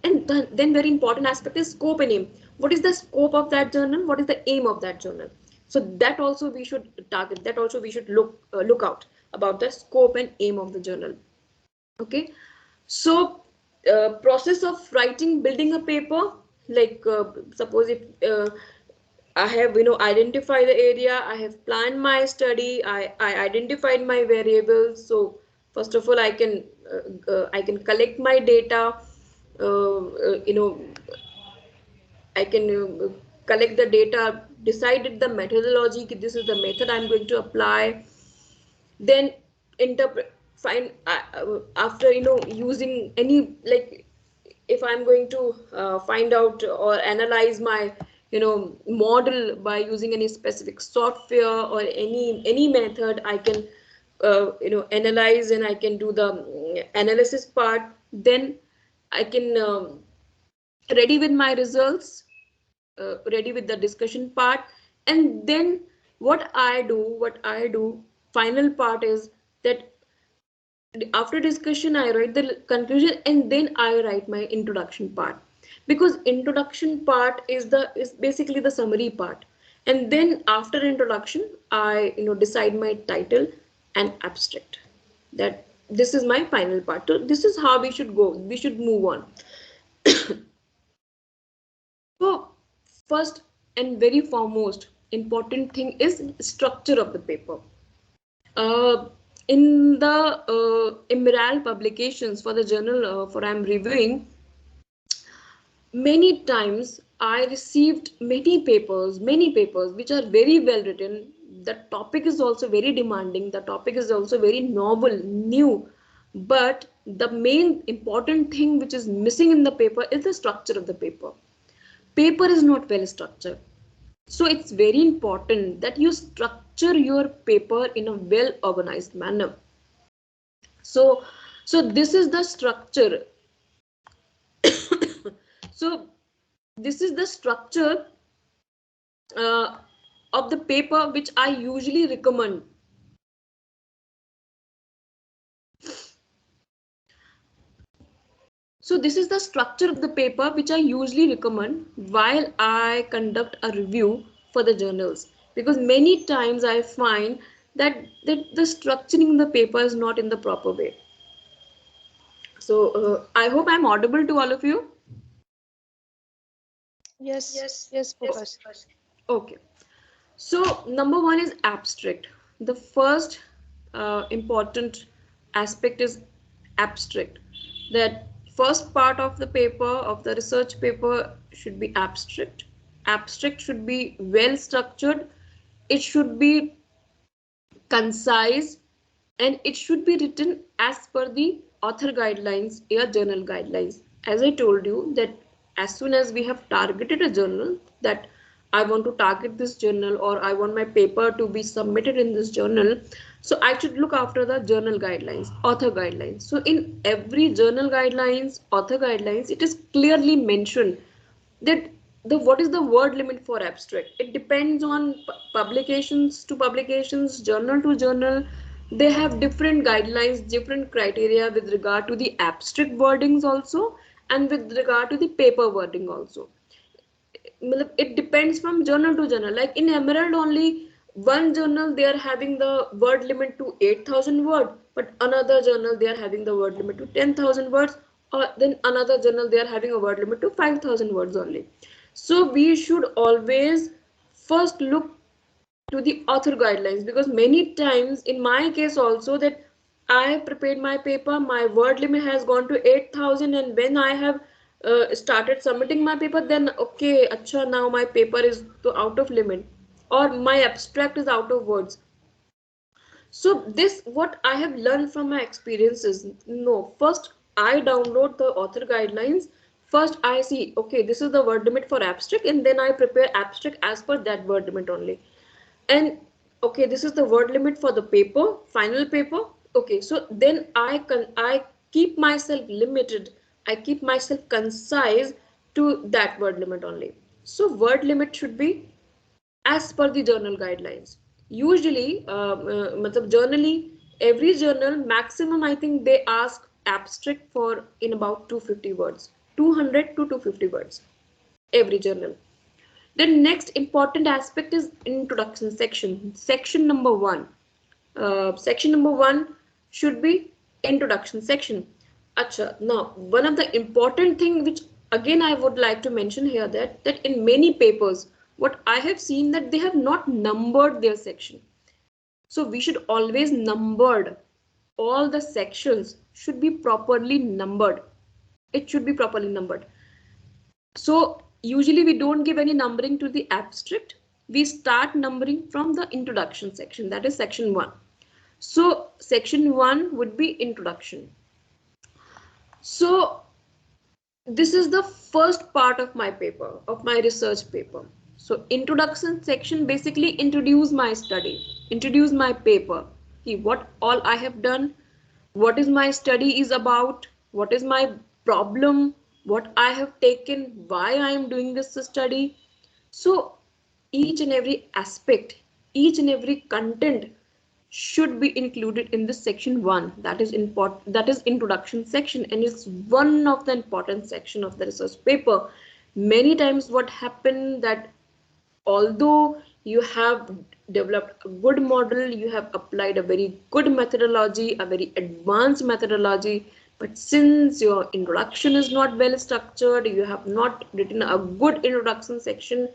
Speaker 2: And then very important aspect is scope and aim. What is the scope of that journal? What is the aim of that journal? So that also we should target, that also we should look out about the scope and aim of the journal. Okay. So process of writing, building a paper, like suppose if I have, you know, identified the area, I have planned my study, I identified my variables. So first of all, I can collect my data, you know, I can collect the data, decided the methodology, this is the method I'm going to apply. Then interpret, find, after, you know, using any, like if I'm going to find out or analyze my, you know, model by using any specific software or any method, I can you know, analyze, and I can do the analysis part. Then I can ready with my results, ready with the discussion part. And then what I do, final part is that after discussion, I write the conclusion, and then I write my introduction part, because introduction part is basically the summary part, and then after introduction, I decide my title and abstract. That this is my final part. So this is how we should go. We should move on. So first and very foremost important thing is structure of the paper. Uh, in the Emerald publications for the journal for I'm reviewing, many times I received many papers which are very well written. The topic is also very demanding. The topic is also very novel, new. But the main important thing which is missing in the paper is the structure of the paper. Paper is not well structured. So it's very important that you structure your paper in a well organized manner. So, so this is the structure. So this is the structure uh, of the paper which I usually recommend. So this is the structure of the paper which I usually recommend while I conduct a review for the journals, because many times I find that the structuring of the paper is not in the proper way. So I hope I'm audible to all of you.
Speaker 1: Yes, yes, Focus.
Speaker 2: Okay. So number one is abstract. The first important aspect is abstract. That first part of the paper, of the research paper, should be abstract. Abstract should be well structured. It should be concise, and it should be written as per the author guidelines or journal guidelines. As I told you that as soon as we have targeted a journal, that I want to target this journal or I want my paper to be submitted in this journal, so I should look after the journal guidelines, author guidelines. So in every journal guidelines, author guidelines, it is clearly mentioned that the what is the word limit for abstract. It depends on publications to publications, journal to journal. They have different guidelines, different criteria with regard to the abstract wordings also, and with regard to the paper wording also. It depends from journal to journal. Like in Emerald only, one journal they are having the word limit to 8,000 word, but another journal they are having the word limit to 10,000 words, or then another journal they are having a word limit to 5,000 words only. So we should always first look to the author guidelines, because many times in my case also that I prepared my paper, my word limit has gone to 8,000, and when I have started submitting my paper, then okay, acha, now my paper is out of limit, or my abstract is out of words. So this what I have learned from my experiences. No, first I download the author guidelines. First I see, okay, this is the word limit for abstract, and then I prepare abstract as per that word limit only. And okay, this is the word limit for the paper, final paper. Okay, so then I keep myself limited. I keep myself concise to that word limit only. So word limit should be as per the journal guidelines. Usually, journally, every journal maximum I think they ask abstract for in about 250 words, 200 to 250 words, every journal. The next important aspect is introduction section. Section number one. Section number one should be introduction section. Acha. Now, one of the important thing which again I would like to mention here, that in many papers, what I have seen that they have not numbered their section. So we should always numbered. All the sections should be properly numbered. It should be properly numbered. So usually we don't give any numbering to the abstract. We start numbering from the introduction section, that is section 1. So section 1 would be introduction. So this is the first part of my paper, of my research paper. So introduction section basically introduce my study, introduce my paper, what all I have done, what is my study is about, what is my problem, what I have taken, why I am doing this study. So each and every aspect, each and every content should be included in the section 1, that is important, that is introduction section, and it's one of the important section of the research paper. Many times what happened that although you have developed a good model, you have applied a very good methodology, a very advanced methodology, but since your introduction is not well structured, you have not written a good introduction section,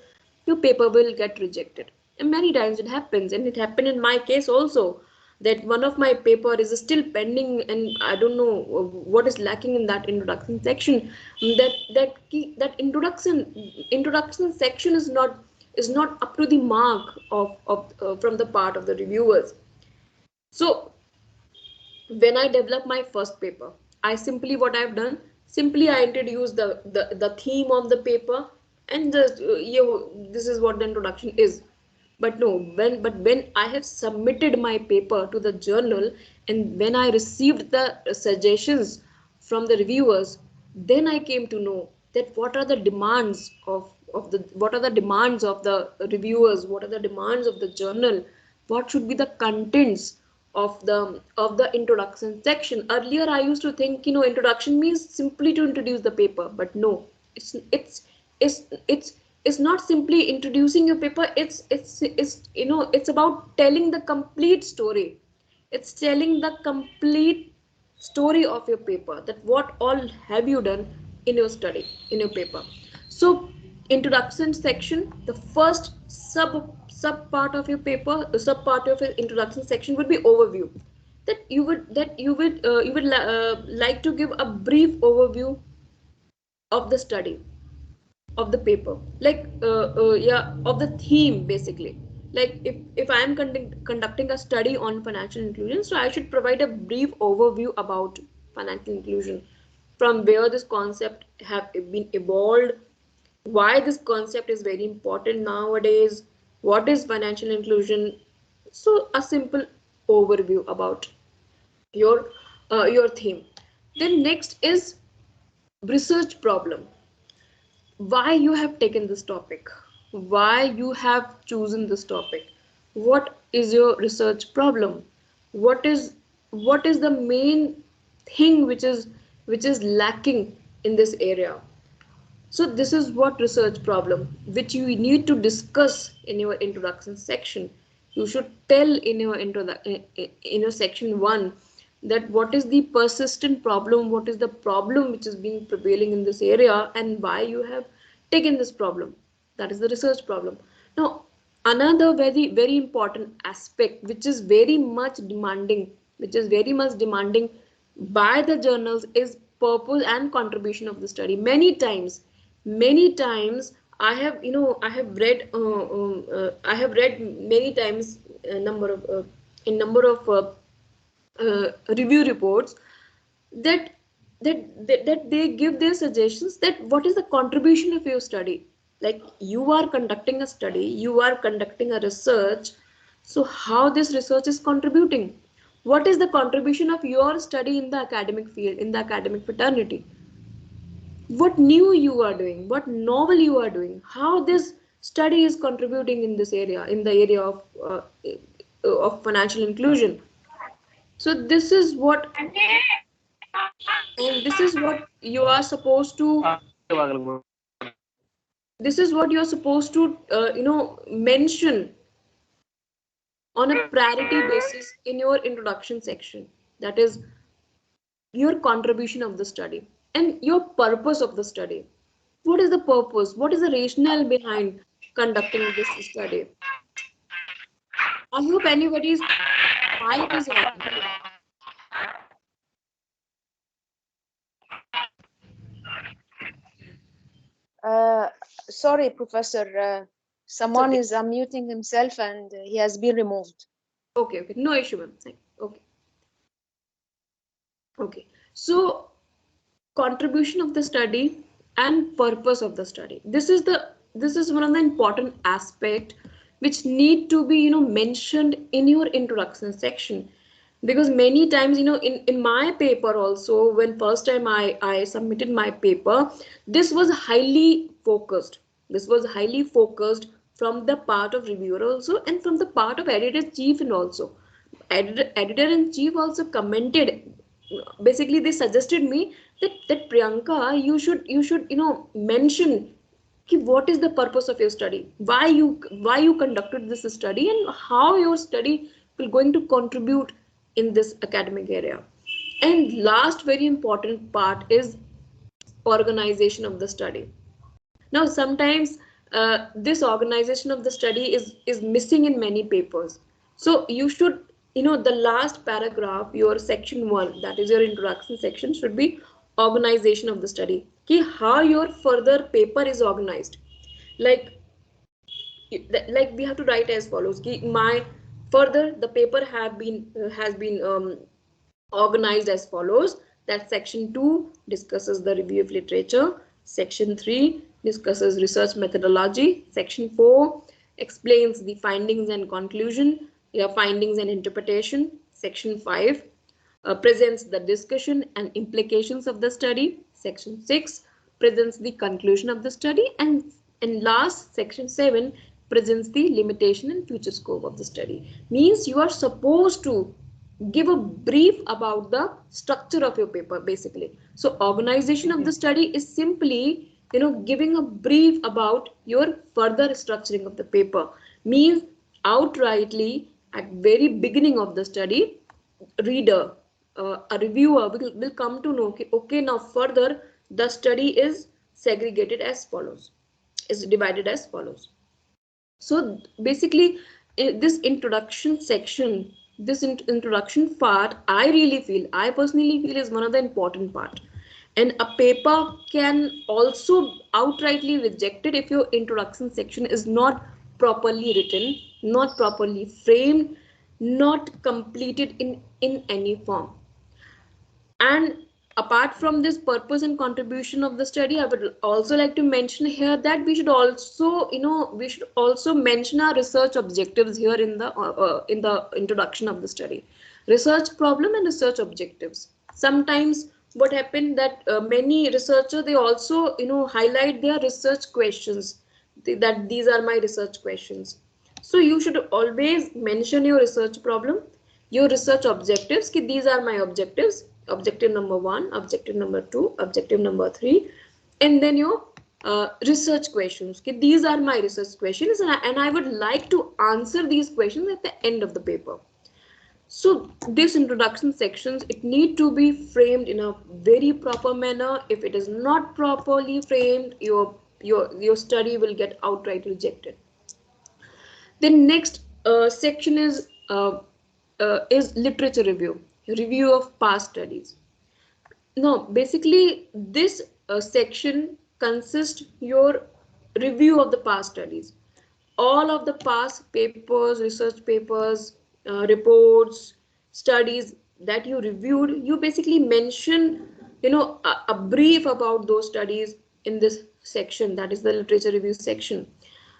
Speaker 2: your paper will get rejected. And many times it happens, and it happened in my case also, that one of my paper is still pending, and I don't know what is lacking in that introduction section. That introduction section is not up to the mark of from the part of the reviewers. So when I develop my first paper, I simply, what I've done, simply I introduce the theme of the paper, and just this is what the introduction is. But no, when I have submitted my paper to the journal, and when I received the suggestions from the reviewers, then I came to know that what are the demands of the, what are the demands of the reviewers, what are the demands of the journal, what should be the contents of the introduction section. Earlier I used to think, introduction means simply to introduce the paper, but no, it's it's it's not simply introducing your paper. It's about telling the complete story. It's telling the complete story of your paper, that what all have you done in your study, in your paper. So introduction section, the first sub part of your paper, the sub part of your introduction section would be overview. That you would like to give a brief overview of the study, of the paper, like yeah, of the theme basically. Like if I am conducting a study on financial inclusion, so I should provide a brief overview about financial inclusion, from where this concept have been evolved, why this concept is very important nowadays, what is financial inclusion. So a simple overview about your theme. Then next is research problem. Why you have taken this topic, why you have chosen this topic, what is your research problem, what is the main thing which is lacking in this area. So this is what research problem which you need to discuss in your introduction section. You should tell in your in your section 1 that what is the persistent problem, what is the problem which is being prevailing in this area, and why you have taken this problem. That is the research problem. Now, another very important aspect which is very much demanding by the journals is purpose and contribution of the study. Many times I have read many times a number of in number of review reports that that they give their suggestions, that what is the contribution of your study. Like, you are conducting a study, you are conducting a research, so how this research is contributing, what is the contribution of your study in the academic field, in the academic fraternity, what new you are doing, what novel you are doing, how this study is contributing in this area, in the area of financial inclusion. So this is what you are supposed to mention on a priority basis in your introduction section. That is your contribution of the study and your purpose of the study. What is the purpose? What is the rationale behind conducting this study? I hope anybody's mic is on.
Speaker 1: Sorry, Professor. Someone is unmuting himself and he has been removed.
Speaker 2: Okay, no issue, ma'am. Okay. Okay. So, contribution of the study and purpose of the study. This is one of the important aspect which need to be mentioned in your introduction section, because many times in my paper also, when first time I submitted my paper, this was highly focused. This was highly focused from the part of reviewer also, and from the part of editor chief and also. editor-in-chief also commented. Basically, they suggested me that Priyanka, you should mention what is the purpose of your study, why you conducted this study, and how your study will going to contribute in this academic area. And last very important part is organization of the study. Now, sometimes this organization of the study is missing in many papers. So you should, the last paragraph, your section 1, that is your introduction section, should be organization of the study. Ki how your further paper is organized. Like, we have to write as follows. Ki my further the paper has been organized as follows, that section 2 discusses the review of literature, section 3 discusses research methodology, section 4 explains the findings and conclusion, findings and interpretation, section 5 presents the discussion and implications of the study, section 6 presents the conclusion of the study, and last, section 7 presents the limitation and future scope of the study. Means you are supposed to give a brief about the structure of your paper, basically. So organization of the study is simply giving a brief about your further structuring of the paper. Means outrightly at very beginning of the study, reader, a reviewer will come to know, okay, now further the study is segregated as follows, is divided as follows. So basically, this introduction section, this introduction part, I personally feel is one of the important part. And a paper can also outrightly reject it if your introduction section is not properly written, not properly framed, not completed in any form. And apart from this purpose and contribution of the study, I would also like to mention here that we should also mention our research objectives here in the introduction of the study. Research problem and research objectives. Sometimes what happened that many researchers, they also highlight their research questions, that these are my research questions. So you should always mention your research problem, your research objectives, ki these are my objectives, objective number 1, objective number 2, objective number 3, and then your research questions, ki these are my research questions, and I would like to answer these questions at the end of the paper. So this introduction sections, it need to be framed in a very proper manner. If it is not properly framed, your study will get outright rejected. The next section is literature review of past studies. Now, basically, this section consists your review of the past studies. All of the past papers, research papers, reports, studies that you reviewed, you basically mention, a brief about those studies in this section, that is the literature review section.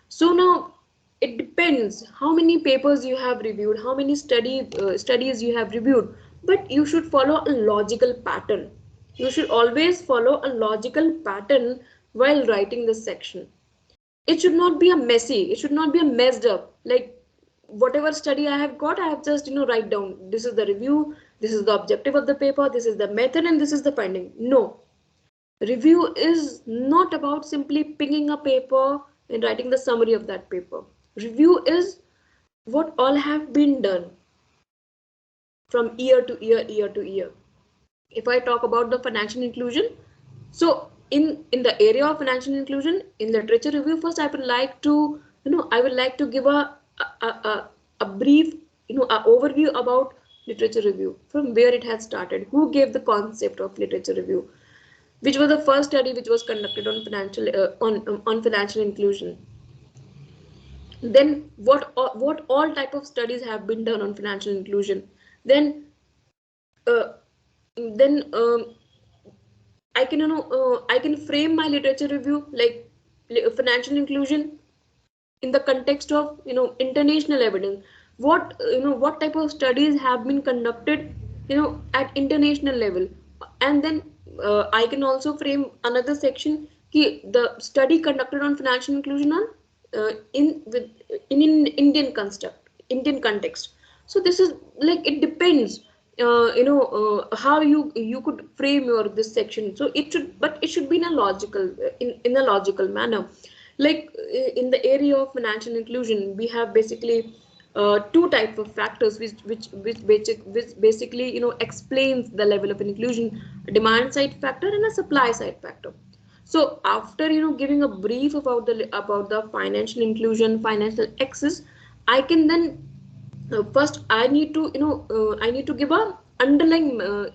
Speaker 2: So now it depends how many papers you have reviewed, how many studies you have reviewed, but you should follow a logical pattern. You should always follow a logical pattern while writing this section. It should not be a messy, it should not be a messed up, like whatever study I have got, I have just write down, this is the review, this is the objective of the paper, this is the method, and this is the finding. No, review is not about simply picking a paper and writing the summary of that paper. Review is what all have been done from year to year. If I talk about the financial inclusion, so in the area of financial inclusion, in literature review, first I would like to give a brief a overview about literature review, from where it has started, who gave the concept of literature review, which was the first study which was conducted on financial inclusion. Then what all type of studies have been done on financial inclusion. Then I can frame my literature review like financial inclusion in the context of international evidence. What type of studies have been conducted at international level, and then I can also frame another section ki the study conducted on financial inclusion on in Indian context. So this is like, it depends, how you could frame your this section. So it should, but it should be in a logical, in a logical manner. Like in the area of financial inclusion, we have basically two types of factors which basically explains the level of inclusion: a demand side factor and a supply side factor. So after giving a brief about the financial inclusion, financial access, I can then first I need to I need to give a underlying uh,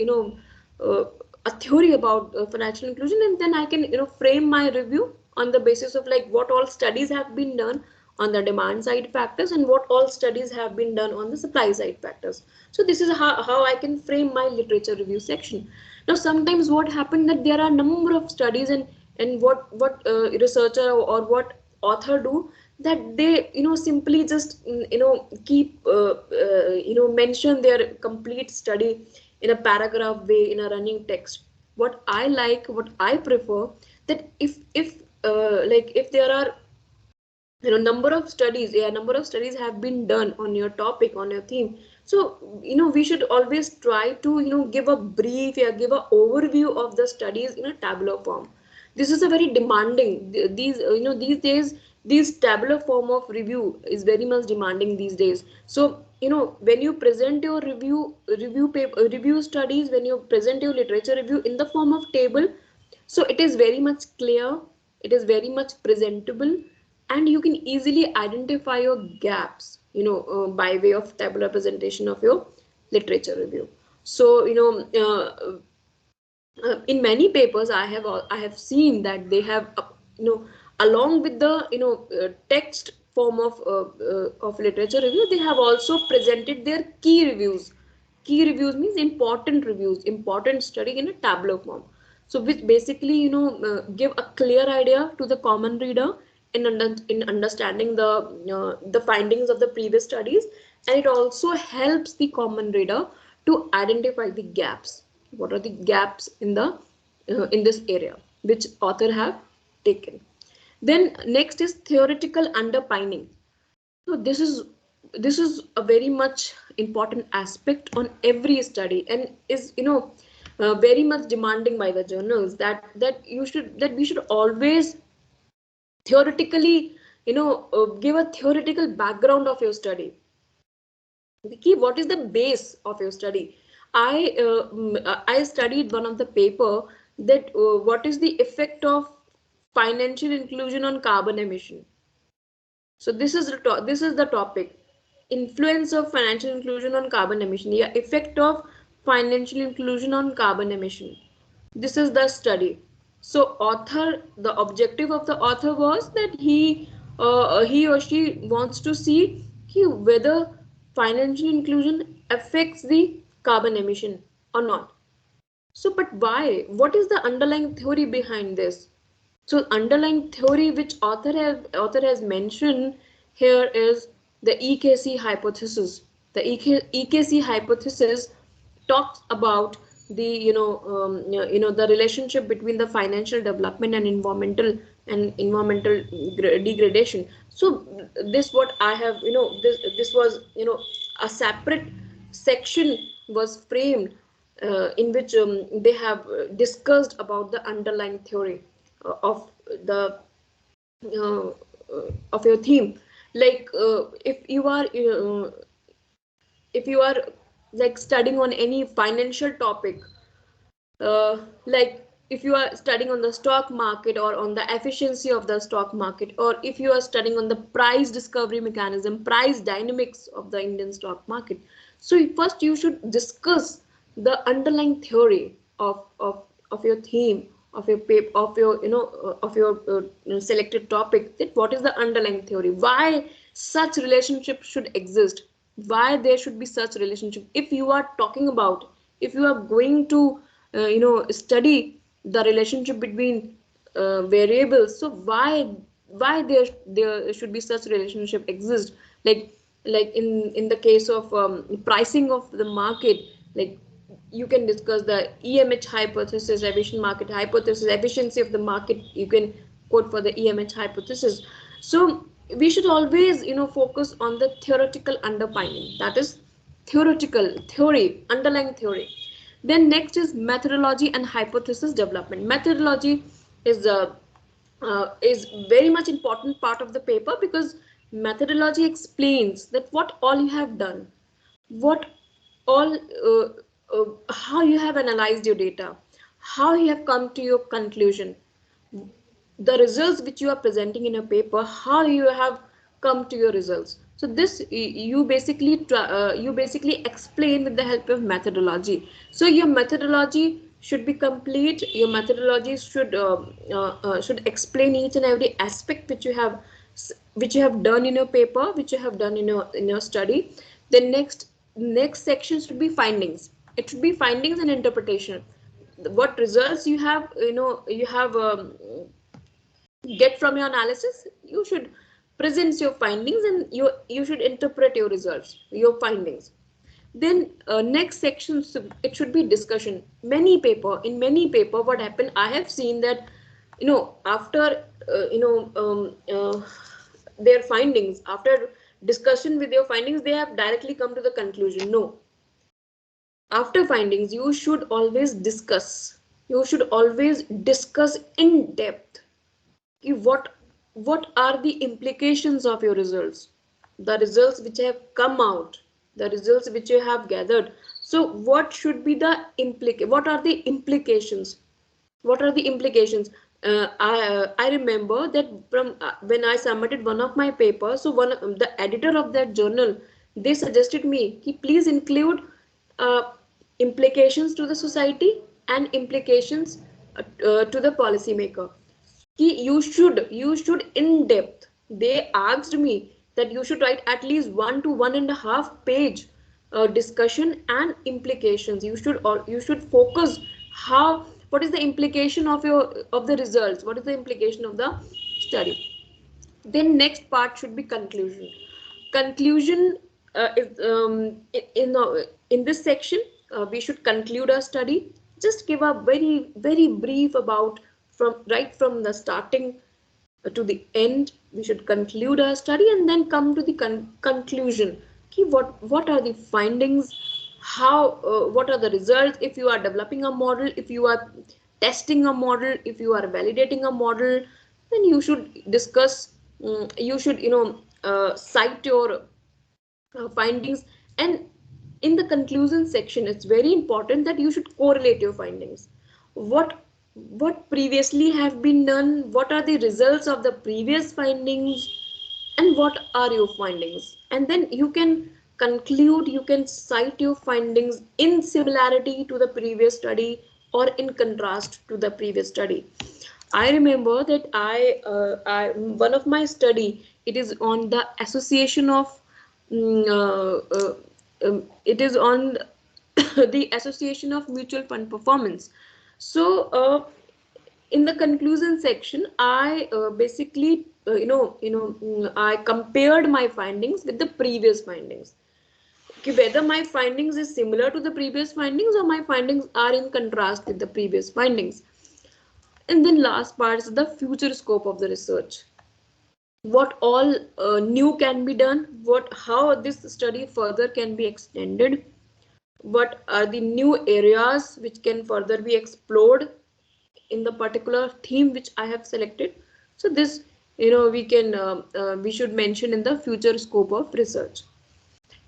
Speaker 2: a theory about financial inclusion, and then I can frame my review on the basis of like what all studies have been done on the demand side factors and what all studies have been done on the supply side factors. So this is how I can frame my literature review section. Now sometimes what happened that there are a number of studies, and what researcher or what author do, that they simply just keep mention their complete study in a paragraph way, in a running text. What I like, what I prefer, that if there are number of studies, number of studies have been done on your topic, on your theme. So we should always try to give a brief, give a overview of the studies in a tabular form. This is a very demanding, these these days, this tabular form of review is very much demanding these days. So when you present your review paper, review studies, when you present your literature review in the form of table, so it is very much clear, it is very much presentable, and you can easily identify your gaps by way of tabular presentation of your literature review. So in many papers I have seen that they have you know along with the text form of literature review, they have also presented their key reviews. Key reviews means important reviews, important study in a tabular form. So which basically give a clear idea to the common reader in understanding the findings of the previous studies, and it also helps the common reader to identify the gaps. What are the gaps in this area which author have taken? Then next is theoretical underpinning. So this is a very much important aspect on every study, and is very much demanding by the journals, that we should always theoretically give a theoretical background of your study. The key, what is the base of your study? I studied one of the paper that what is the effect of financial inclusion on carbon emission. So this is the topic: influence of financial inclusion on carbon emission. Yeah, effect of financial inclusion on carbon emission. This is the study. So the objective of the author was that he or she wants to see whether financial inclusion affects the carbon emission or not. So, but why? What is the underlying theory behind this? So, underlying theory which author has mentioned here is the EKC hypothesis. The EKC hypothesis talks about the the relationship between the financial development and environmental degradation. So this what I have this was a separate section was framed in which they have discussed about the underlying theory of the uh, of your theme. Like if you are like studying on any financial topic, like if you are studying on the stock market or on the efficiency of the stock market, or if you are studying on the price discovery mechanism, price dynamics of the Indian stock market, so first you should discuss the underlying theory of your theme, of your paper, of your of your selected topic, that what is the underlying theory, why such relationship should exist, why there should be such relationship. If you are talking about, if you are going to study the relationship between variables, so why there should be such relationship exist. Like in the case of pricing of the market, like you can discuss the EMH hypothesis, efficient market hypothesis, efficiency of the market, you can quote for the EMH hypothesis. So we should always focus on the theoretical underpinning, that is theory, underlying theory. Then next is methodology and hypothesis development. Methodology is is very much important part of the paper, because methodology explains that what all you have done, what all how you have analyzed your data, how you have come to your conclusion, the results which you are presenting in a paper, how you have come to your results. So this you basically explain with the help of methodology. So your methodology should be complete. Your methodology should explain each and every aspect which you have done in your paper, which you have done in your study. The next section should be findings. It should be findings and interpretation. What results you have, you have get from your analysis. You should present your findings, and you should interpret your results, your findings. Then next section, it should be discussion. Many paper what happened, I have seen that, after their findings, after discussion with your findings, they have directly come to the conclusion. No, after findings you should always discuss. You should always discuss in depth. What are the implications of your results, the results which have come out, the results which you have gathered. So what should be the what are the implications? What are the implications? I remember that from when I submitted one of my papers, so the editor of that journal, they suggested me ki please include uh, implications to the society and implications to the policymaker. You should in depth. They asked me that you should write at least 1 to 1.5 page discussion and implications. You should focus how, what is the implication of the results, what is the implication of the study. Then next part should be conclusion. Conclusion is in this section, we should conclude our study. Just give a very brief about, from the starting to the end. We should conclude our study and then come to the conclusion. What are the findings? How what are the results? If you are developing a model, if you are testing a model, if you are validating a model, then you should discuss. You should cite your findings. And in the conclusion section, it's very important that you should correlate your findings. What previously have been done, what are the results of the previous findings, and what are your findings. And then you can conclude, you can cite your findings in similarity to the previous study or in contrast to the previous study. I remember that one of my study, it is on the association of it is on the association of mutual fund performance. So in the conclusion section, I basically I compared my findings with the previous findings. Whether my findings is similar to the previous findings or my findings are in contrast with the previous findings. And then last part is the future scope of the research. What all new can be done, how this study further can be extended, what are the new areas which can further be explored in the particular theme which I have selected. So this, we should mention in the future scope of research.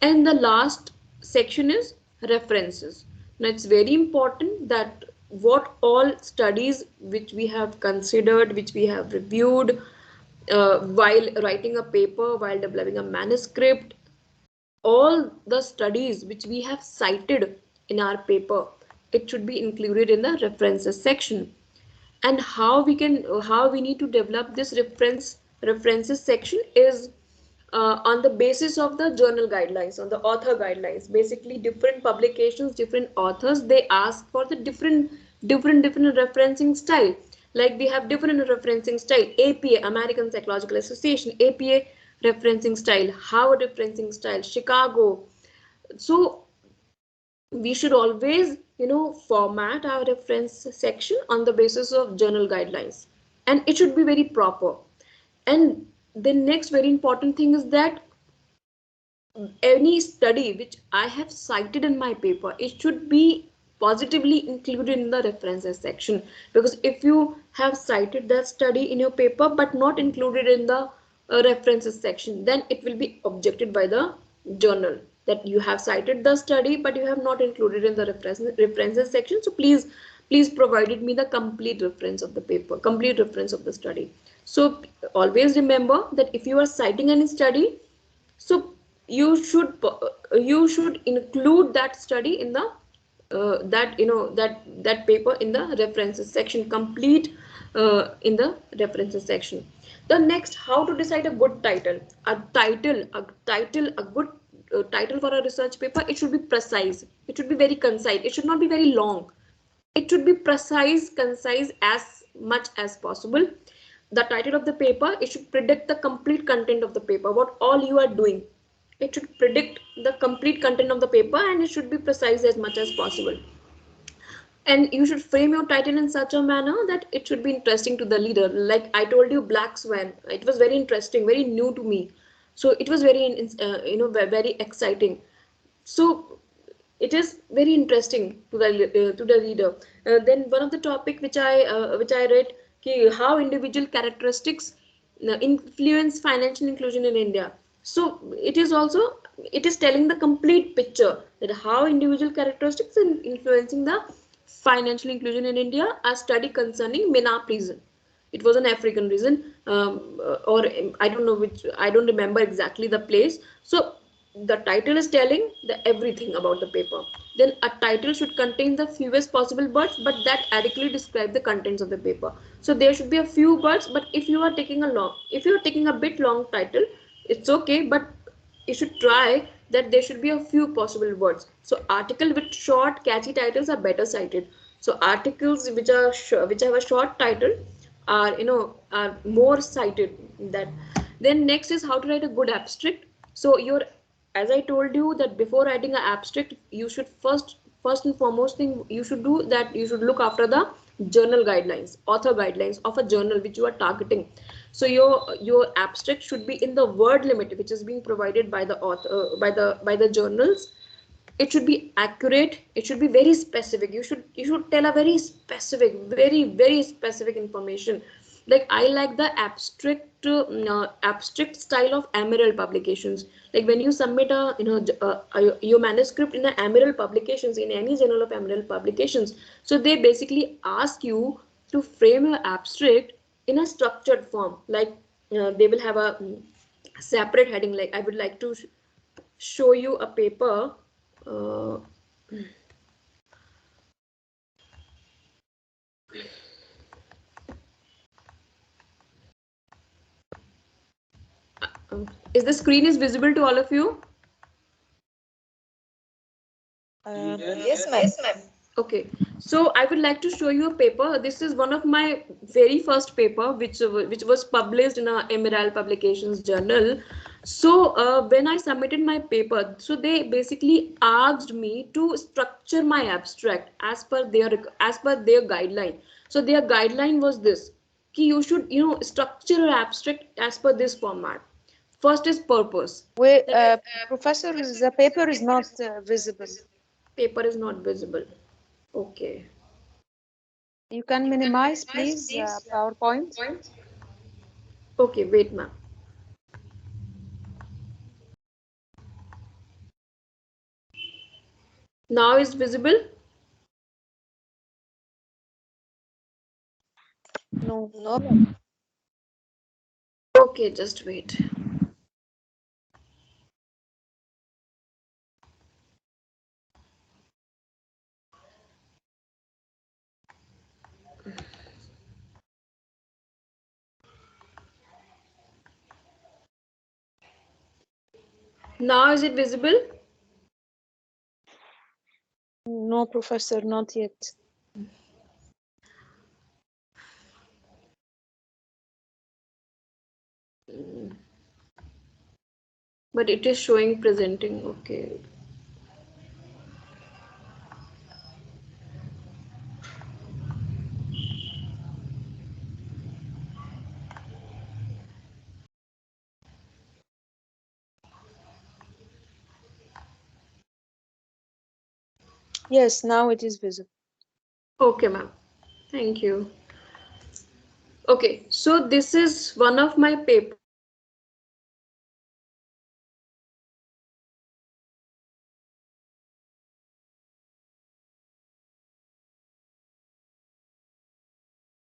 Speaker 2: And the last section is references. Now it's very important that what all studies which we have considered, which we have reviewed while writing a paper, while developing a manuscript, all the studies which we have cited in our paper, it should be included in the references section. And how we need to develop this references section is on the basis of the journal guidelines, on the author guidelines. Basically different publications, different authors, they ask for the different referencing style. Like we have different referencing style. APA, American Psychological Association, APA referencing style, Harvard referencing style, Chicago. So we should always format our reference section on the basis of journal guidelines, and it should be very proper. And the next very important thing is that any study which I have cited in my paper, it should be positively included in the references section. Because if you have cited that study in your paper but not included in the references section, then it will be objected by the journal that you have cited the study but you have not included in the references section. So please provided me the complete reference of the paper, complete reference of the study. So always remember that if you are citing any study, so you should include that study in the that paper in the references section, complete in the references section. The next, how to decide a good title. A good title for a research paper, it should be precise, it should be very concise, it should not be very long, it should be precise, concise as much as possible. The title of the paper, it should predict the complete content of the paper, what all you are doing. It should predict the complete content of the paper, and it should be precise as much as possible. And you should frame your title in such a manner that it should be interesting to the reader. Like I told you, Black Swan, it was very interesting, very new to me, so it was very very exciting. So it is very interesting to the reader. Then one of the topic which I read, how individual characteristics influence financial inclusion in India. So it is telling the complete picture that how individual characteristics are influencing the financial inclusion in India. A study concerning Menap region. It was an African region, or I don't know which. I don't remember exactly the place. So the title is telling the everything about the paper. Then a title should contain the fewest possible words, but that adequately describe the contents of the paper. So there should be a few words, but if you are taking a bit long title, it's okay, but you should try that there should be a few possible words. So article with short catchy titles are better cited. So articles which have a short title are are more cited that. Then next is how to write a good abstract. So your as I told you that before writing an abstract, you should first and foremost thing you should do that you should look after the journal guidelines, author guidelines of a journal which you are targeting. So your abstract should be in the word limit which is being provided by the author by the journals. It should be accurate, it should be very specific, you should tell a very specific, very specific information. Like I like the abstract style of Emerald Publications. Like when you submit your manuscript in the Emerald Publications, in any journal of Emerald Publications, so they basically ask you to frame your abstract in a structured form. Like they will have a separate heading. Like I would like to show you a paper. uh, is the screen is visible to all of you?
Speaker 1: Yes, ma'am.
Speaker 2: Okay, so I would like to show you a paper. This is one of my very first paper, which was published in a Emerald Publications journal. So when I submitted my paper, so they basically asked me to structure my abstract as per their guideline. So their guideline was this: कि you should structure your abstract as per this format. First is purpose.
Speaker 1: We, Professor, the paper is not visible.
Speaker 2: Paper is not visible. Okay.
Speaker 1: You can minimize, please, PowerPoint.
Speaker 2: Okay, wait, ma'am. Now is visible?
Speaker 1: No.
Speaker 2: Okay, just wait. Now is it visible?
Speaker 1: No, Professor, not yet.
Speaker 2: But it is showing presenting. Okay.
Speaker 1: Yes, now it is visible.
Speaker 2: Okay, ma'am. Thank you. Okay, so this is one of my papers which is published in benchmarking journal. It is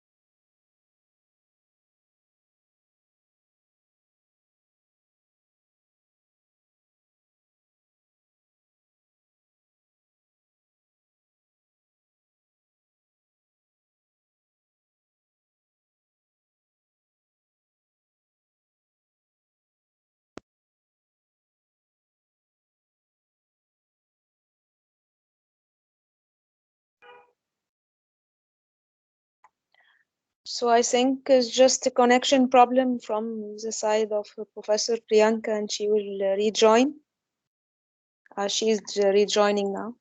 Speaker 2: Scopus. It is indexed in Web of Science and it is published in Nature Communications.
Speaker 1: So I think it's just a connection problem from the side of Professor Priyanka, and she will rejoin. She's rejoining now.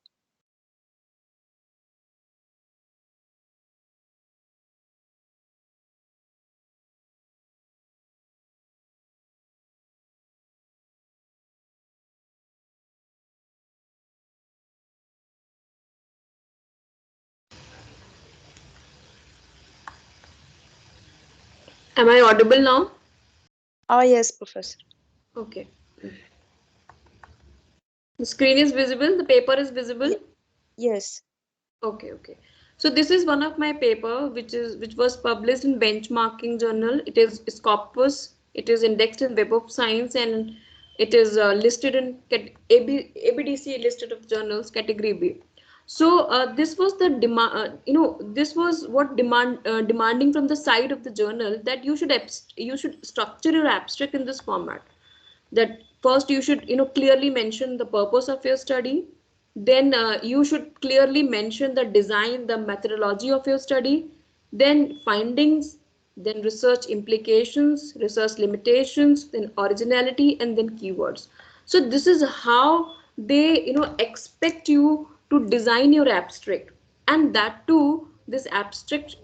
Speaker 2: Am I audible now?
Speaker 1: Ah, yes, Professor.
Speaker 2: Okay. The screen is visible, the paper is visible.
Speaker 1: Yes.
Speaker 2: Okay, okay. So this is one of my paper which was published in benchmarking journal. It is Scopus. It is indexed in Web of Science and it is listed in ABDC listed of journals category B. So this was the demand. This was what demanding from the side of the journal that you should structure your abstract in this format. That first you should clearly mention the purpose of your study, then you should clearly mention the design, the methodology of your study, then findings, then research implications, research limitations, then originality, and then keywords. So this is how they expect you to design your abstract, and that too this abstract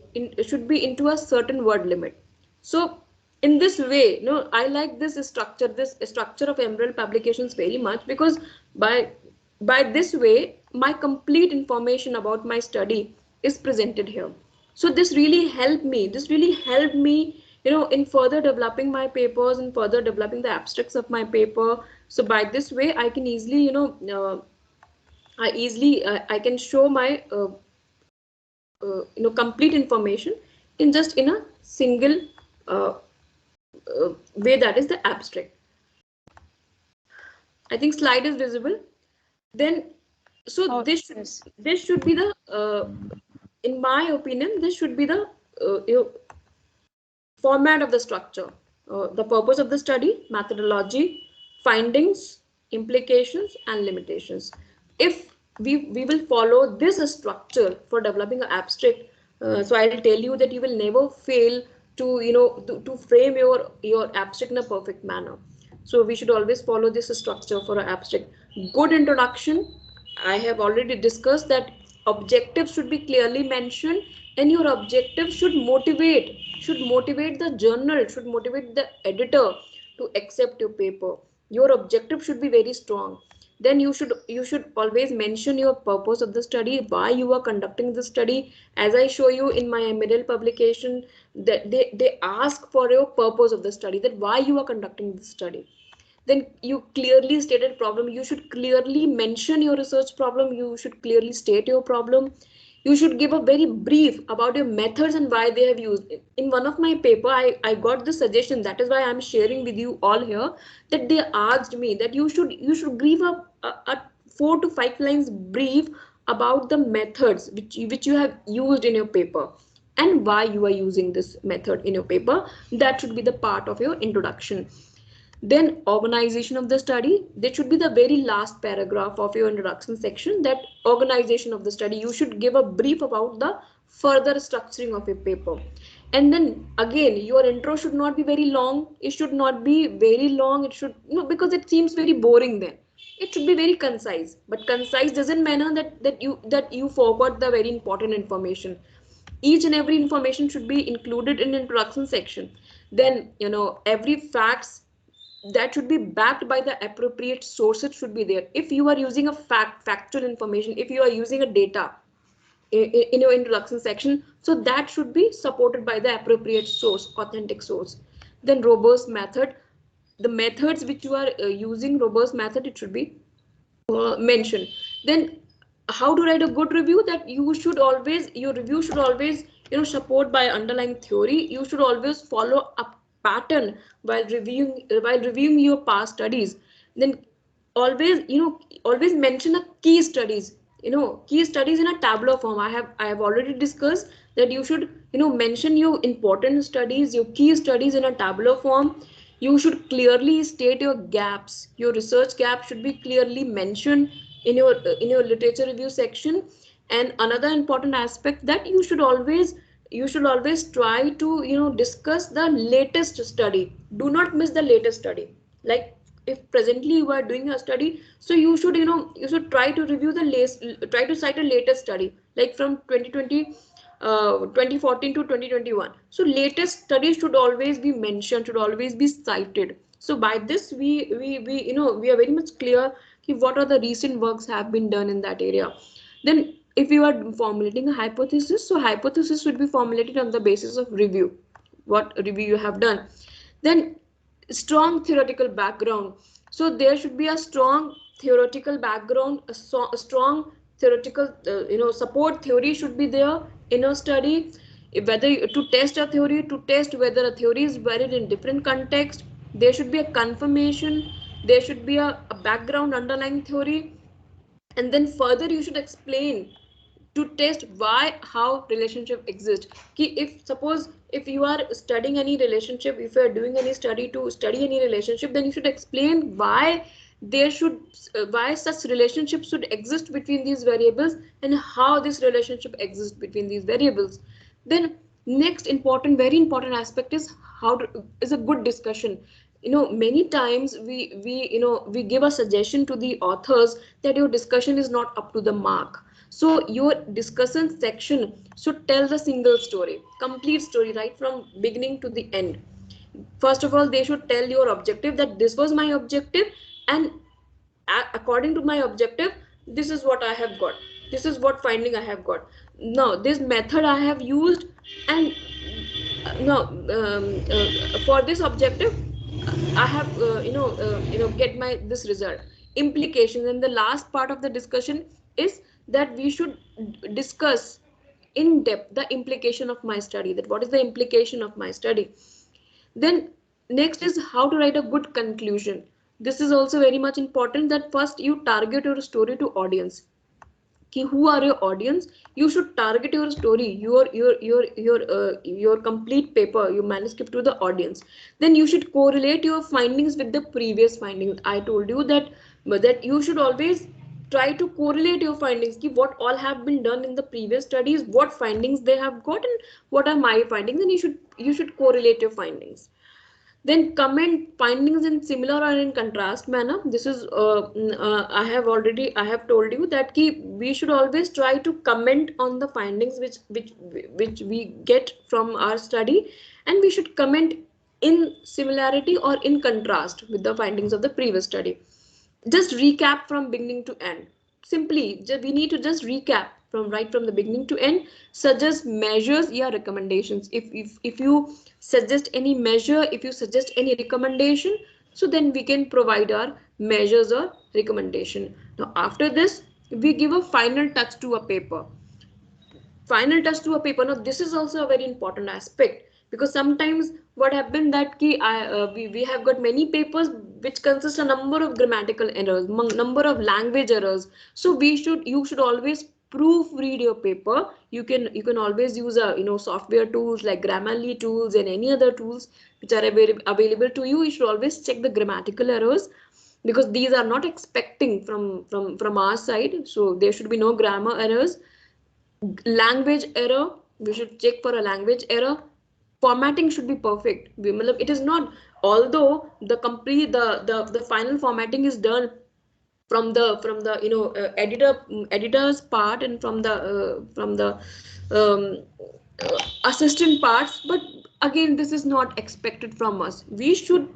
Speaker 2: should be into a certain word limit. So in this way, I like this structure of Emerald Publications very much, because by this way my complete information about my study is presented here. So this really helped me in further developing my papers and further developing the abstracts of my paper. So by this way I can easily I can show my complete information in a single uh, way, that is the abstract. I think slide is visible. Then, so
Speaker 1: Oh,
Speaker 2: this should
Speaker 1: yes.
Speaker 2: this should be the in my opinion, this should be the format of the structure. The purpose of the study, methodology, findings, implications, and limitations. If we will follow this structure for developing an abstract, so I'll tell you that you will never fail to to frame your abstract in a perfect manner. So we should always follow this structure for an abstract. Good introduction. I have already discussed that objectives should be clearly mentioned, and your objective should motivate the journal, should motivate the editor to accept your paper. Your objective should be very strong. Then you should always mention your purpose of the study, why you are conducting the study. As I show you in my middle publication, that they ask for your purpose of the study, that why you are conducting the study. Then you clearly stated problem, you should clearly mention your research problem, you should clearly state your problem. You should give a very brief about your methods and why they have used it. In one of my paper, I got this suggestion, that is why I'm sharing with you all here, that they asked me that you should give a 4 to 5 lines brief about the methods which you have used in your paper, and why you are using this method in your paper. That should be the part of your introduction. Then organization of the study, that should be the very last paragraph of your introduction section. That organization of the study, you should give a brief about the further structuring of your paper. And then again, your intro should not be very long, it should not be very long, it should because it seems very boring. Then it should be very concise, but concise doesn't mean that you forgot the very important information. Each and every information should be included in introduction section. Then every facts, that should be backed by the appropriate sources should be there. If you are using a factual information, if you are using a data in your introduction section, so that should be supported by the appropriate source, authentic source. Then robust method, the methods which you are using, robust method, it should be mentioned. Then how to write a good review, that you should always, your review should always, support by underlying theory. You should always follow a pattern while reviewing your past studies. Then always, always mention a key studies, key studies in a tabular form. I have already discussed that you should, mention your important studies, your key studies in a tabular form. You should clearly state your gaps. Your research gap should be clearly mentioned in your literature review section. And another important aspect, that you should always try to, discuss the latest study. Do not miss the latest study. Like, if presently you are doing a study, so you should try to review the latest, try to cite a latest study, like from 2014 to 2021. So latest studies should always be mentioned, should always be cited. So by this, we are very much clear what are the recent works have been done in that area. Then if you are formulating a hypothesis, so hypothesis should be formulated on the basis of review, what review you have done. Then strong theoretical background, so there should be a strong theoretical background, a strong theoretical support theory should be there in a study. Whether to test a theory, to test whether a theory is valid in different context, there should be a confirmation, there should be a background underlying theory. And then further you should explain to test why, how relationship exists. If suppose if you are studying any relationship, if you are doing any study to study any relationship, then you should explain why there should why such relationship should exist between these variables, and how this relationship exists between these variables. Then next important, very important aspect is is a good discussion. Many times we give a suggestion to the authors that your discussion is not up to the mark. So your discussion section should tell the single story, complete story, right from beginning to the end. First of all, they should tell your objective, that this was my objective, and according to my objective, this is what I have got, this is what finding I have got. Now this method I have used, and no for this objective I have get my this result, implications. And the last part of the discussion is that we should discuss in depth the implication of my study, that what is the implication of my study. Then next is how to write a good conclusion. This is also very much important, that first you target your story to audience. Who are your audience? You should target your story, your complete paper, your manuscript to the audience. Then you should correlate your findings with the previous findings. I told you that you should always try to correlate your findings. What all have been done in the previous studies, what findings they have got, and what are my findings. Then you should correlate your findings. Then comment findings in similar or in contrast manner. This is I have told you that we should always try to comment on the findings which we get from our study, and we should comment in similarity or in contrast with the findings of the previous study. Just recap from beginning to end. Simply we need to just recap from right from the beginning to end. Suggest measures, yeah, recommendations. If you suggest any measure, if you suggest any recommendation, so then we can provide our measures or recommendation. Now after this, we give a final touch to a paper. Final touch to a paper. Now this is also a very important aspect, because sometimes what happened that we have got many papers which consist a number of grammatical errors, number of language errors. So you should always proofread your paper. You can always use software tools like Grammarly tools and any other tools which are available to you. You should always check the grammatical errors, because these are not expecting from our side. So there should be no grammar errors. Language error, we should check for a language error. Formatting should be perfect. It is not, although the final formatting is done from the editor's part, and from the assistant parts, but again this is not expected from us. We should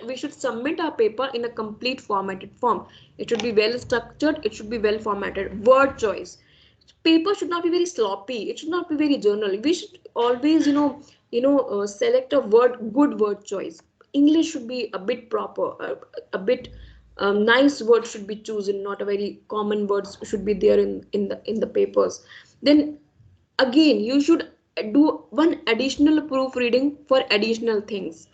Speaker 2: we should submit our paper in a complete formatted form. It should be well structured, it should be well formatted. Word choice, paper should not be very sloppy, it should not be very journal. We should always select a good word choice. English should be a bit proper, a bit nice words should be chosen, not a very common words should be there in the papers. Then again, you should do one additional proofreading for additional things.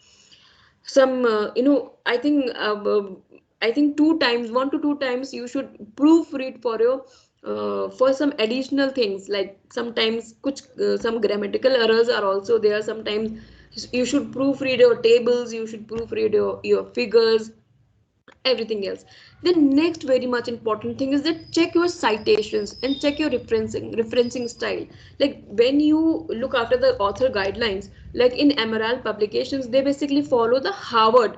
Speaker 2: Some I think 2 times, 1 to 2 times you should proofread for your for some additional things, like sometimes some grammatical errors are also there. Sometimes you should proofread your tables, you should proofread your figures, everything else. The next very much important thing is that check your citations and check your referencing style. Like when you look after the author guidelines, like in Emerald publications, they basically follow the Harvard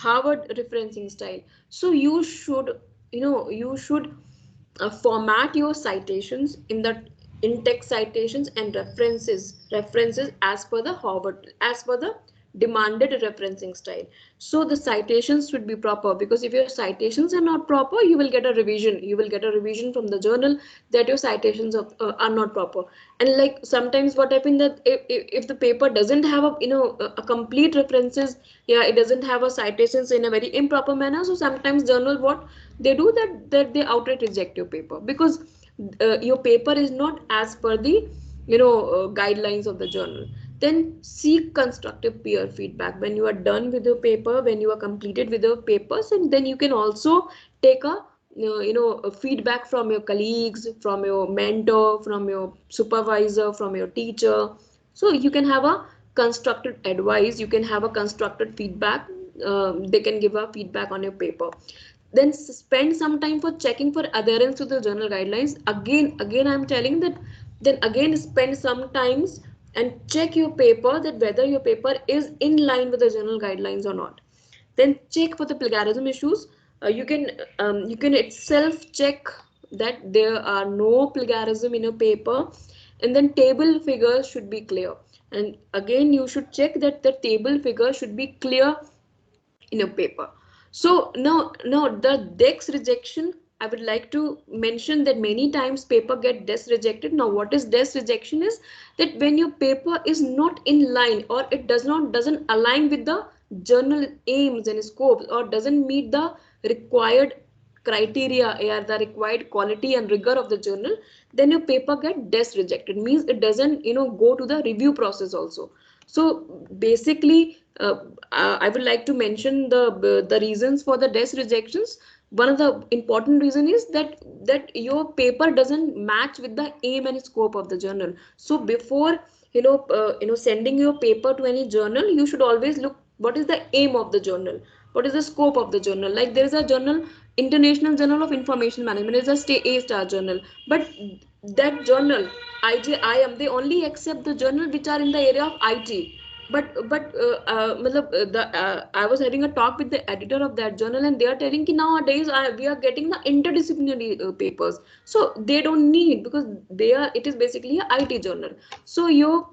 Speaker 2: referencing style. So you should format your citations in text citations and references as per the Harvard, as per the demanded referencing style. So the citations should be proper, because if your citations are not proper, you will get a revision. You will get a revision from the journal that your citations are not proper. And like sometimes what happens that if the paper doesn't have a complete references, yeah, it doesn't have a citations in a very improper manner. So sometimes journal, what they do, that they outright reject your paper, because your paper is not as per the guidelines of the journal. Then seek constructive peer feedback when you are done with your paper, when you are completed with your papers. And then you can also take a feedback from your colleagues, from your mentor, from your supervisor, from your teacher. So you can have a constructed advice, you can have a constructed feedback. They can give a feedback on your paper. Then spend some time for checking for adherence to the journal guidelines. Again I'm telling that, then again spend some times and check your paper, that whether your paper is in line with the journal guidelines or not. Then check for the plagiarism issues. You can itself check that there are no plagiarism in a paper. And then table figures should be clear, and again you should check that the table figure should be clear in a paper. So now the desk rejection, I would like to mention that many times paper get desk rejected. Now what is desk rejection is that when your paper is not in line, or it doesn't align with the journal aims and scopes, or doesn't meet the required criteria or the required quality and rigor of the journal, then your paper get desk rejected, means it doesn't go to the review process also. So basically, I would like to mention the reasons for the desk rejections. One of the important reason is that your paper doesn't match with the aim and scope of the journal. So before sending your paper to any journal, you should always look what is the aim of the journal, what is the scope of the journal. Like there is a journal, International Journal of Information Management, is a star journal, but that journal, IJIM, they only accept the journal which are in the area of IT. I was having a talk with the editor of that journal, and they are telling that nowadays we are getting the interdisciplinary papers, so they don't need, because it is basically a IT journal. So your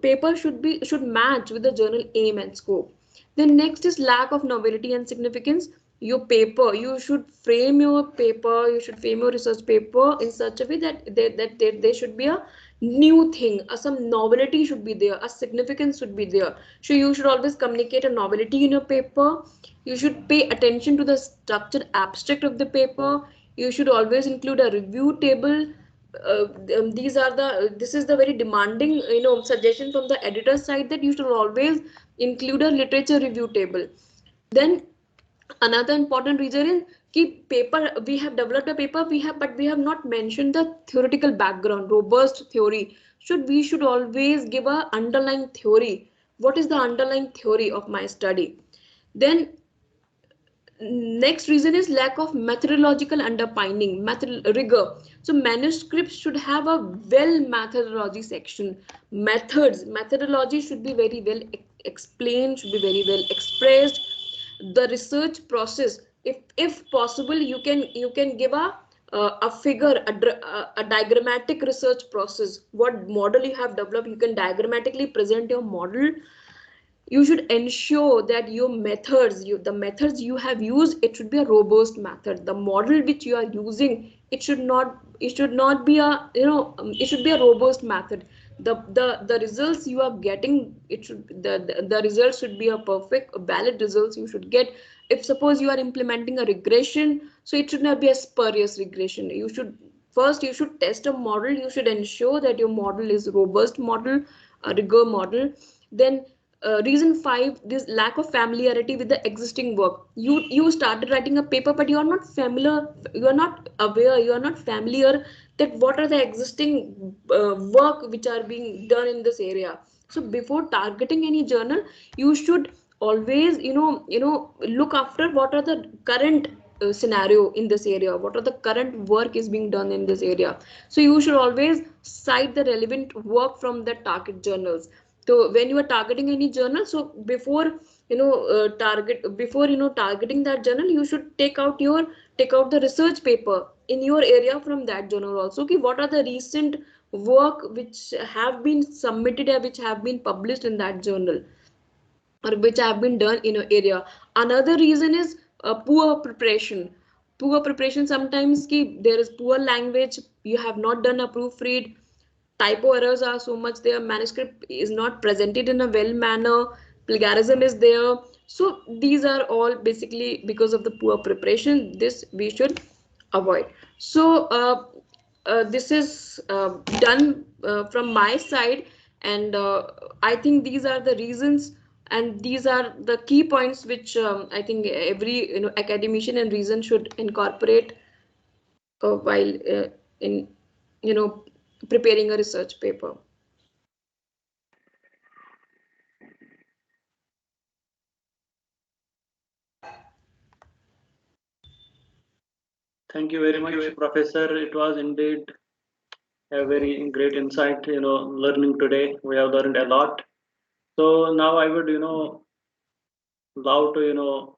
Speaker 2: paper should match with the journal aim and scope. Then next is lack of novelty and significance. Your paper, you should frame your paper, you should frame your research paper in such a way that there should be a new thing, some novelty should be there, a significance should be there. So you should always communicate a novelty in your paper. You should pay attention to the structured abstract of the paper. You should always include a review table. This is the very demanding suggestion from the editor's side, that you should always include a literature review table. Then another important reason is keep paper, we have developed a paper, but we have not mentioned the theoretical background, robust theory. We should always give a underlying theory. What is the underlying theory of my study? Then next reason is lack of methodological underpinning, method rigor. So manuscripts should have a well methodology section. Methodology should be very well explained, should be very well expressed. The research process, if possible, you can give a figure, a diagrammatic research process. What model you have developed, you can diagrammatically present your model. you should ensure that your methods, the methods you have used, it should be a robust method. The model which you are using, it should not be a, it should be a robust method. The results you are getting, it should, the results should be a perfect, valid results you should get. If suppose you are implementing a regression, so it should not be a spurious regression. You should first, you should test a model, you should ensure that your model is robust model, a rigor model. Then reason 5, this lack of familiarity with the existing work. You started writing a paper, but you are not familiar, you are not aware, you are not familiar that what are the existing work which are being done in this area. So before targeting any journal, you should always, look after what are the current scenario in this area, what are the current work is being done in this area. So you should always cite the relevant work from the target journals. So when you are targeting any journal, so before, targeting that journal, you should take out the research paper in your area from that journal also. Okay, what are the recent work which have been submitted or which have been published in that journal, or which have been done in an area. Another reason is poor preparation. Poor preparation, sometimes there is poor language, you have not done a proofread, typo errors are so much there, manuscript is not presented in a well manner, plagiarism is there. So these are all basically because of the poor preparation. This we should avoid. So this is done from my side, and I think these are the reasons, and these are the key points which I think every academician and reason should incorporate while in you know preparing a research paper.
Speaker 3: Thank you very much, Professor. It was indeed a very great insight, learning today. We have learned a lot. So now I would, love to,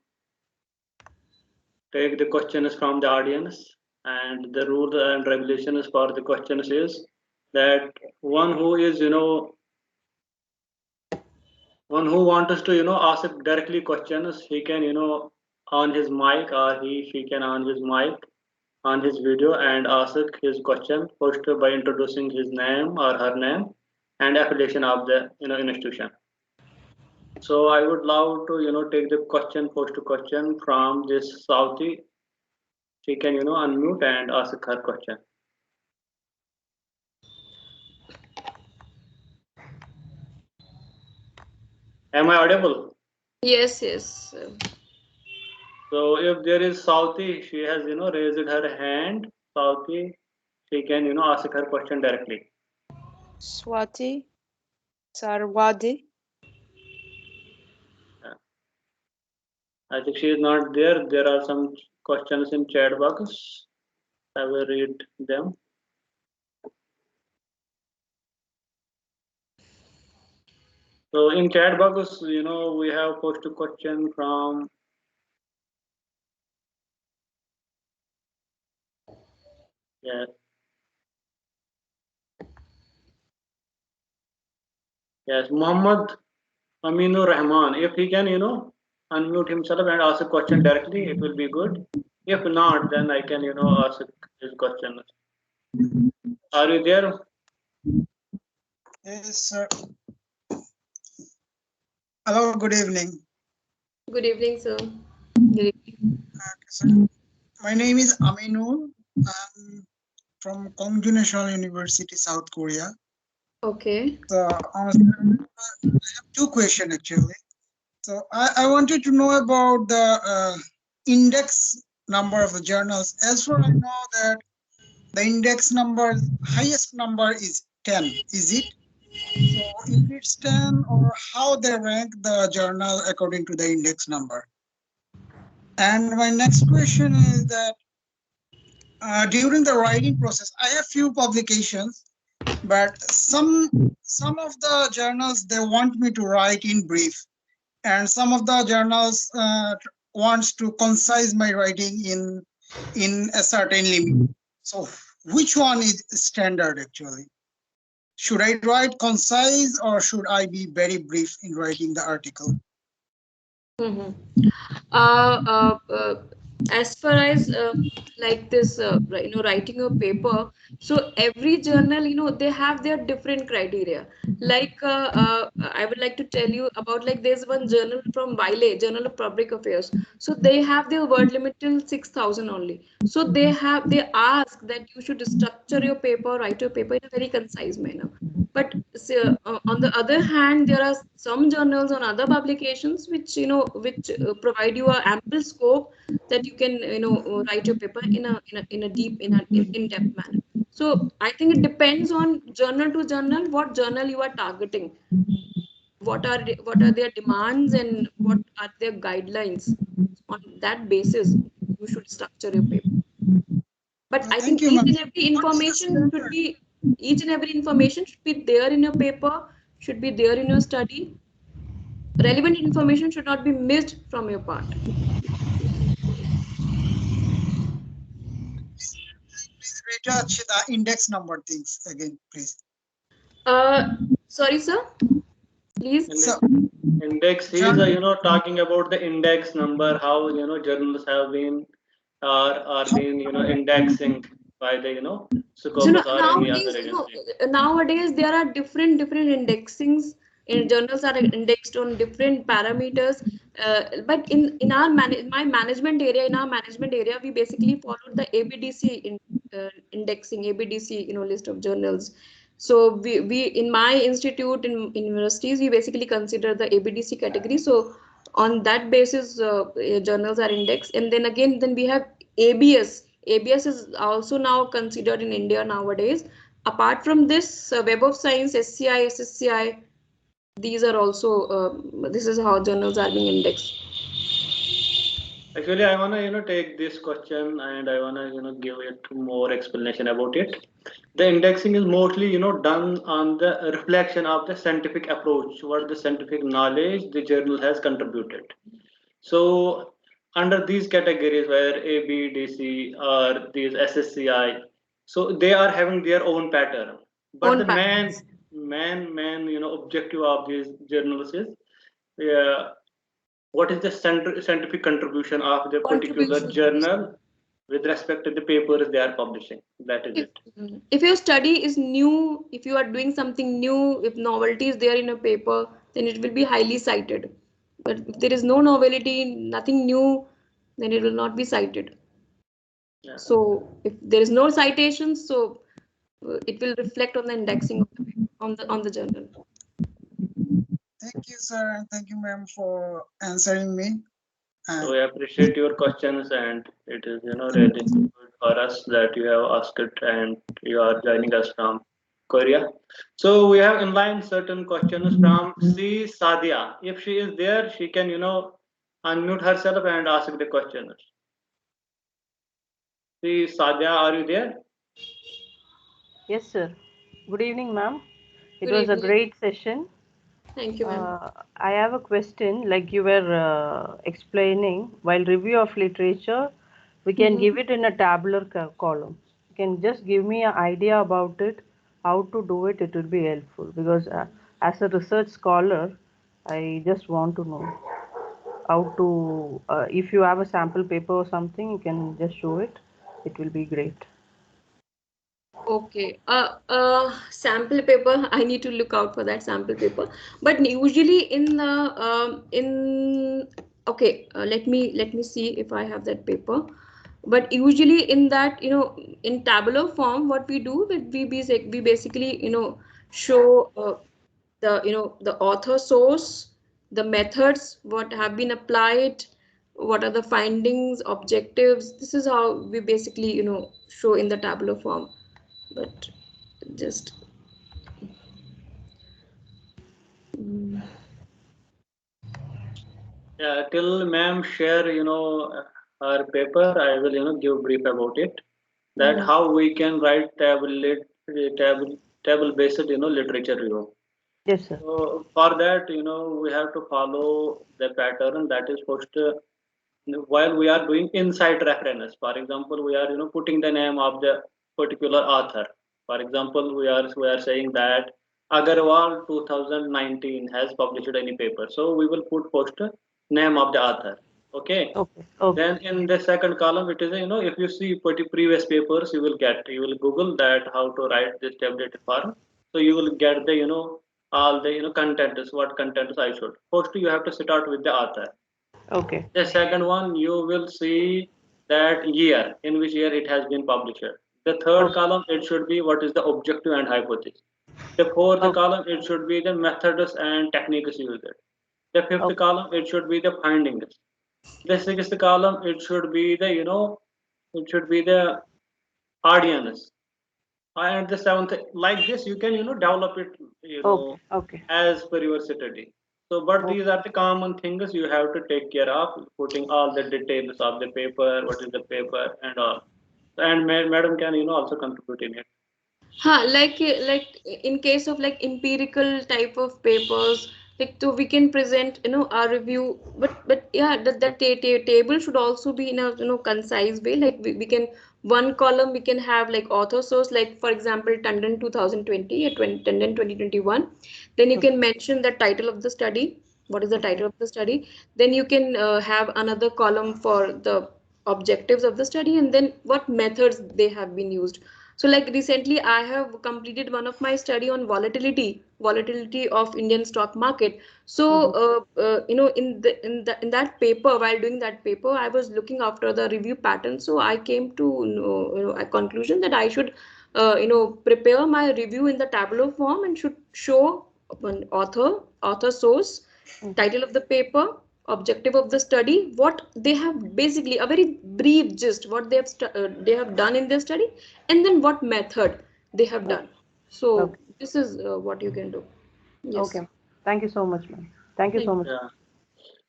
Speaker 3: take the questions from the audience. And the rules and regulations for the questions is that one who is, one who wants to, ask directly questions, he can, on his mic, or she can on his mic, on his video, and ask his question first by introducing his name or her name and affiliation of the institution. So I would love to take the question, first question from this Southie. She can unmute and ask her question. Am I audible?
Speaker 2: Yes, yes.
Speaker 3: So if there is Southie, she has raised her hand. Southie, she can ask her question directly.
Speaker 1: Swati Sarwadi.
Speaker 3: I think she is not there. There are some questions in chat box. I will read them. So in chat box, we have posted a question from yes. Yes, Muhammad Aminur Rahman. If he can, unmute himself and ask a question directly, it will be good. If not, then I can, ask his question. Are you there?
Speaker 4: Yes, sir. Hello, good evening.
Speaker 2: Good evening, sir. Good evening.
Speaker 4: Okay, sir. My name is Aminul. I'm from Kongju National University, South Korea.
Speaker 2: Okay.
Speaker 4: So, I have two questions actually. So, I wanted to know about the index number of the journals. As far as I know that the index number, highest number is 10. Is it? So, if it's 10, or how they rank the journal according to the index number? And my next question is that during the writing process, I have few publications, but some of the journals, they want me to write in brief, and some of the journals wants to concise my writing in a certain limit. So which one is standard actually? should I write concise or should I be very brief in writing the article?
Speaker 2: Mhm. Uh, uh, uh, as far as like this, writing a paper. So every journal, they have their different criteria. Like I would like to tell you about, like, there's one journal from Wiley, Journal of Public Affairs. So they have their word limit till 6,000 only. So they ask that you should structure your paper, write your paper in a very concise manner. But on the other hand, there are some journals on other publications which provide you a ample scope that you can write your paper in a deep in-depth manner. So I think it depends on journal to journal what journal you are targeting, what are their demands and what are their guidelines. On that basis, you should structure your paper. But I
Speaker 4: Thank
Speaker 2: think
Speaker 4: you,
Speaker 2: each
Speaker 4: ma'am.
Speaker 2: and every information should be there in your paper, should be there in your study. Relevant information should not be missed from your part.
Speaker 4: Please retouch the index number things again, please.
Speaker 2: Uh, Sorry, sir. Please.
Speaker 4: So,
Speaker 3: Index, he is talking about the index number, how journals have been are being indexing by the
Speaker 2: So
Speaker 3: Scopus or any other
Speaker 2: nowadays,
Speaker 3: agency.
Speaker 2: nowadays there are different indexings. In journals are indexed on different parameters. But in my management area, we basically followed the ABDC indexing, ABDC list of journals. So we in my institute in universities we basically consider the ABDC category. So on that basis, journals are indexed, and then we have ABS. ABS is also now considered in India nowadays. Apart from this, Web of Science, SCI, SSCI, these are also, this is how journals are being indexed.
Speaker 3: Actually, I wanna take this question and I wanna give it more explanation about it. The indexing is mostly done on the reflection of the scientific approach, what the scientific knowledge the journal has contributed. So under these categories where A, B, D, C or these SSCI, so they are having their own pattern. But
Speaker 2: On
Speaker 3: the
Speaker 2: patterns.
Speaker 3: main objective of these journals is uh, what is the scientific contribution of the particular
Speaker 2: Contribution.
Speaker 3: journal with respect to the papers they are publishing. That is
Speaker 2: If,
Speaker 3: it.
Speaker 2: if your study is new, if you are doing something new, if novelty is there in a paper, then it will be highly cited. But if there is no novelty, nothing new, then it will not be cited.
Speaker 3: Yeah.
Speaker 2: So if there is no citations, so it will reflect on the indexing of the paper, on the journal.
Speaker 4: thank you, sir, and thank you, ma'am, for answering me.
Speaker 3: So we appreciate your questions, and it is really good for us that you have asked it and you are joining us from Korea. So we have in line certain questions from C Sadia. If she is there, she can unmute herself and ask the questions. C Sadia, are you there?
Speaker 5: Yes, sir. Good evening, ma'am. It
Speaker 2: Good
Speaker 5: was a
Speaker 2: evening.
Speaker 5: great session.
Speaker 2: Thank you, ma'am.
Speaker 5: I have a question. Like you were explaining, while review of literature, we can give it in a tabular column. You can just give me an idea about it, how to do it. It will be helpful because as a research scholar, I just want to know how to. If you have a sample paper or something, you can just show it. It will be great.
Speaker 2: Okay. Sample paper. I need to look out for that sample paper. But usually in the in okay, let me see if I have that paper. But usually in that, in tabular form, what we do, we basically show the author source, the methods, what have been applied, what are the findings, objectives. This is how we basically show in the tabular form. But just
Speaker 3: Yeah, till ma'am share her paper, I will give brief about it. That
Speaker 2: Mhm.
Speaker 3: how we can write table based literature review.
Speaker 5: Yes, sir.
Speaker 3: So for that we have to follow the pattern that is first while we are doing insight reference. For example, we are putting the name of the particular author. For example, we are saying that Agarwal 2019 has published any paper. So we will put post name of the author. Okay.
Speaker 5: Okay. Okay.
Speaker 3: Then in the second column, it is, if you see pretty previous papers, you will Google that how to write this tabulated form. So you will get the, all the, content is what content is I should. First, you have to start with the author.
Speaker 5: Okay.
Speaker 3: The second one, you will see that year, in which year it has been published. The third
Speaker 5: Okay.
Speaker 3: column, it should be what is the objective and hypothesis. The fourth
Speaker 5: Okay.
Speaker 3: column, it should be the methods and techniques used. The fifth
Speaker 5: Okay.
Speaker 3: column, it should be the findings. The sixth column, it should be the, it should be the audience. And the seventh, like this, you can, develop it,
Speaker 5: Okay. Okay.
Speaker 3: as per your study. So, but
Speaker 5: Okay.
Speaker 3: these are the common things you have to take care of, putting all the details of the paper, what is the paper, and all. And madam can, also contribute in it.
Speaker 2: Huh, like in case of like empirical type of papers, like so we can present our review, but yeah, that table should also be in a concise way. Like we can one column we can have like author source, like for example Tandon 2020 or Tandon 2021. Then you can mention the title of the study. What is the
Speaker 5: Okay.
Speaker 2: title of the study? Then you can have another column for the objectives of the study, and then what methods they have been used. So like recently I have completed one of my study on volatility of Indian stock market. So
Speaker 5: Mhm.
Speaker 2: in that paper, while doing that paper, I was looking after the review pattern. So I came to a conclusion that I should prepare my review in the tabular form and should show one author source,
Speaker 5: Mhm.
Speaker 2: title of the paper, objective of the study, what they have, basically a very brief gist what they have done in their study, and then what method they have
Speaker 5: Okay.
Speaker 2: done. So
Speaker 5: Okay.
Speaker 2: this is what you can do. Yes.
Speaker 5: Okay. Thank you so much, ma'am. Thank you so
Speaker 2: Thank
Speaker 5: much.
Speaker 3: Yeah.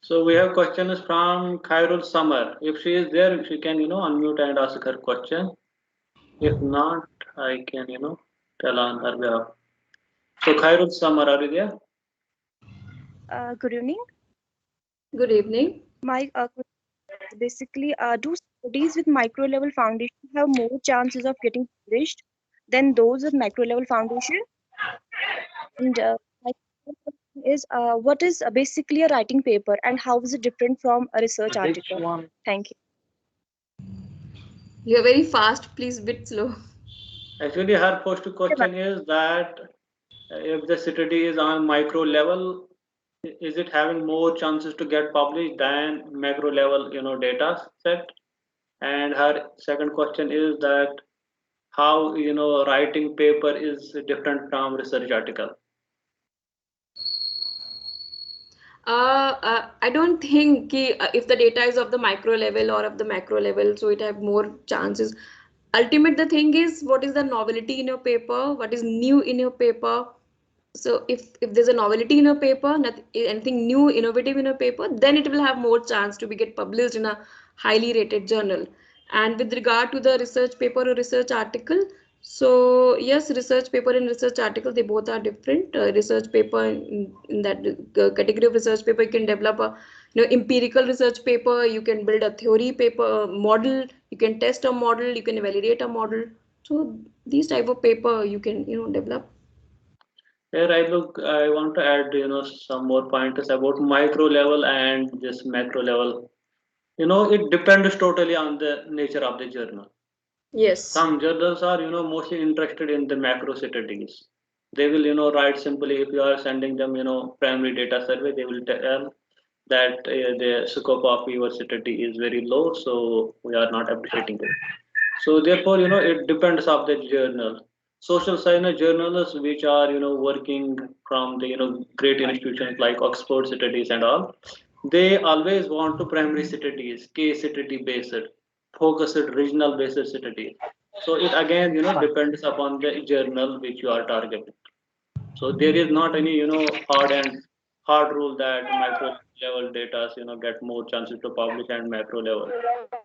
Speaker 3: So we have questions from Khairul Summer. If she is there, she can, unmute and ask her question. If not, I can, tell on her behalf. So Khairul Summer, are you there?
Speaker 6: Good evening.
Speaker 2: you. Good evening.
Speaker 6: My question is basically, do studies with micro level foundation have more chances of getting published than those with macro level foundation? And my second question is, what is basically a writing paper and how is it different from a research
Speaker 3: Which
Speaker 6: article?
Speaker 3: one?
Speaker 6: Thank you.
Speaker 2: You are very fast, please bit slow.
Speaker 3: Actually, her first question is that if the study is on micro level, is it having more chances to get published than macro level, data set? And her second question is that how, writing paper is different from research article.
Speaker 2: I don't think if the data is of the micro level or of the macro level, so it have more chances. Ultimate, the thing is, what is the novelty in your paper? What is new in your paper? So if there's a novelty in a paper, anything new, innovative in a paper, then it will have more chance to be get published in a highly rated journal. And with regard to the research paper or research article, so yes, research paper and research article, they both are different. Research paper, in that category of research paper, you can develop a empirical research paper, you can build a theory paper model, you can test a model, you can validate a model. So these type of paper you can develop.
Speaker 3: Here I want to add, some more pointers about micro level and this macro level. It depends totally on the nature of the journal.
Speaker 2: Yes.
Speaker 3: Some journals are, mostly interested in the macro studies. They will, write simply if you are sending them, primary data survey, they will tell that the scope of your study is very low, so we are not appreciating it. So therefore, it depends of the journal. Social science journals, which are, working from the, great institutions like Oxford studies and all, they always want to primary studies, case study based, focused regional based studies. So it again, depends upon the journal which you are targeting. So there is not any, hard rule that micro level data, get more chances to publish and macro level.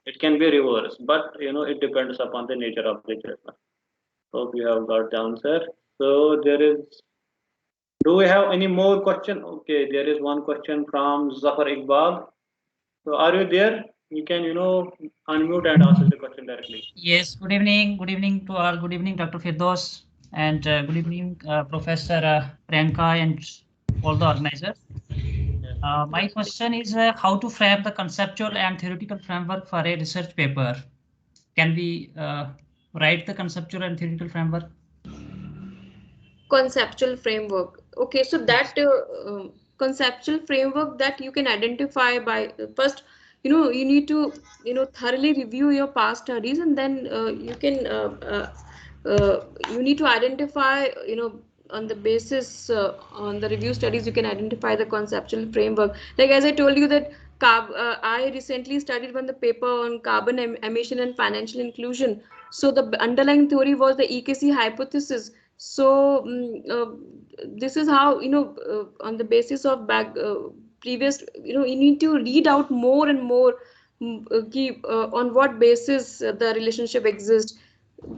Speaker 3: It can be reversed, but it depends upon the nature of the journal. Hope you have got the answer. So there is. Do we have any more question? Okay, there is one question from Zafar Iqbal. So are you there? you can, unmute and ask the question directly.
Speaker 7: Yes, good evening. Good evening to all. Good evening, Dr. Firdaus, and good evening, Professor Priyanka, and all the organizers. My question is how to frame the conceptual and theoretical framework for a research paper. Can we write the conceptual and theoretical framework?
Speaker 2: Conceptual framework. Okay, so that conceptual framework that you can identify by first, you need to thoroughly review your past studies, and then you can you need to identify, on the basis on the review studies, you can identify the conceptual framework. Like as I told you that I recently studied one the paper on carbon emission and financial inclusion. So the underlying theory was the EKC hypothesis. So this is how, on the basis of previous, you need to read out more and more, keep on what basis the relationship exists.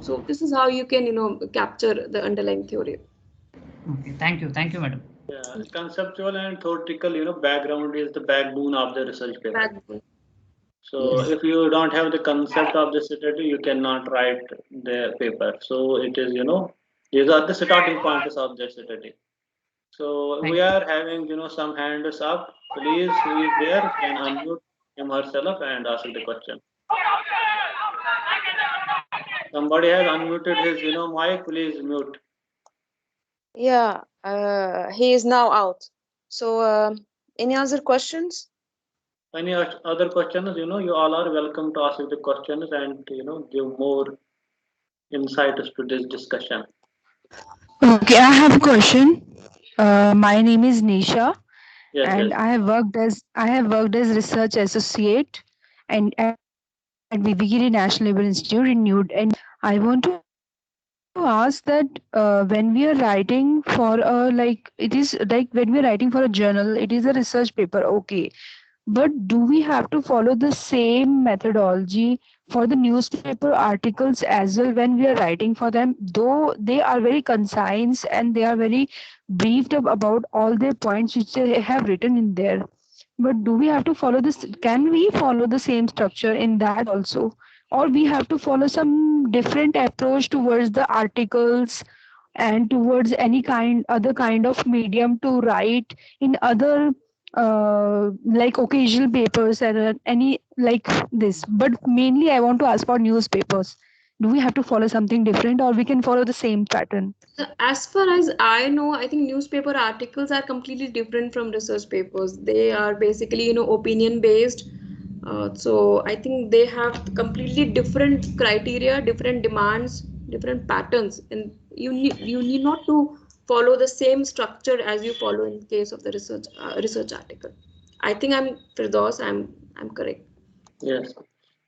Speaker 2: So this is how you can, capture the underlying theory.
Speaker 7: Okay, thank you, madam.
Speaker 3: Yeah, conceptual and theoretical, background is the backbone of the research paper.
Speaker 2: Backbone.
Speaker 3: So if you don't have the concept of the study, you cannot write the paper. So it is, these are the starting points of the study. So
Speaker 7: Thank
Speaker 3: we are having, some hands up. Please, who is there can unmute him herself and ask the question. Somebody has unmuted his, mic. Please mute.
Speaker 1: Yeah, he is now out. So, any other questions?
Speaker 3: Any other questions? You all are welcome to ask the questions and give more insights to this discussion.
Speaker 8: Okay, I have a question. My name is Nisha,
Speaker 3: Yes,
Speaker 8: and
Speaker 3: yes.
Speaker 8: I have worked as research associate and at Vivagiri National Labour Institute in New. And I want to ask that when we are writing for a like it is like when we are writing for a journal, it is a research paper. Okay, but do we have to follow the same methodology for the newspaper articles as well when we are writing for them? Though they are very concise and they are very briefed up about all their points which they have written in there. But do we have to follow this? Can we follow the same structure in that also? Or we have to follow some different approach towards the articles and towards any other kind of medium to write in other like occasional papers and any like this. But mainly I want to ask for newspapers. Do we have to follow something different or we can follow the same pattern?
Speaker 2: As far as I know, I think newspaper articles are completely different from research papers. They are basically, opinion based. So I think they have completely different criteria, different demands, different patterns, and you need not to follow the same structure as you follow in case of the research article. I think I'm Firdaus. I'm correct.
Speaker 3: Yes.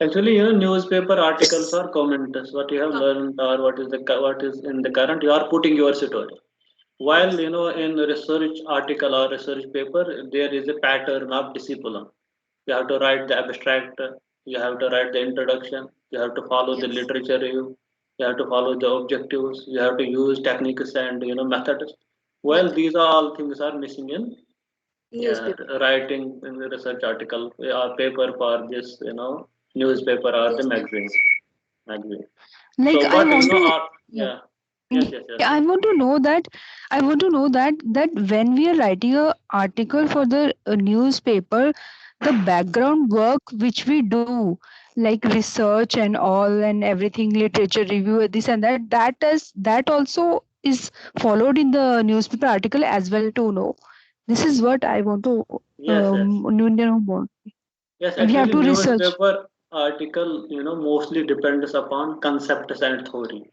Speaker 3: Actually, newspaper articles or comments, what you have learned or what is in the current, you are putting your story. While in research article or research paper, there is a pattern of discipline. You have to write the abstract, you have to write the introduction, you have to follow the
Speaker 2: Yes.
Speaker 3: literature review, you have to follow the objectives, you have to use techniques and methods. Well,
Speaker 2: Method.
Speaker 3: these are all things are missing in
Speaker 2: Newspaper.
Speaker 3: writing in the research article or paper for this newspaper or the
Speaker 2: Yes.
Speaker 3: magazine.
Speaker 8: Like
Speaker 3: So
Speaker 8: I
Speaker 3: but
Speaker 8: want to yeah.
Speaker 3: yeah, yes.
Speaker 8: Yeah, I want to know that when we are writing a article for the newspaper, the background work which we do, like research and all and everything, literature review, this and that, that also is followed in the newspaper article as well to know. This is what I want to
Speaker 3: Yes.
Speaker 8: know more.
Speaker 3: Yes,
Speaker 8: We have
Speaker 3: actually,
Speaker 8: to research.
Speaker 3: newspaper article, mostly depends upon concepts and theory,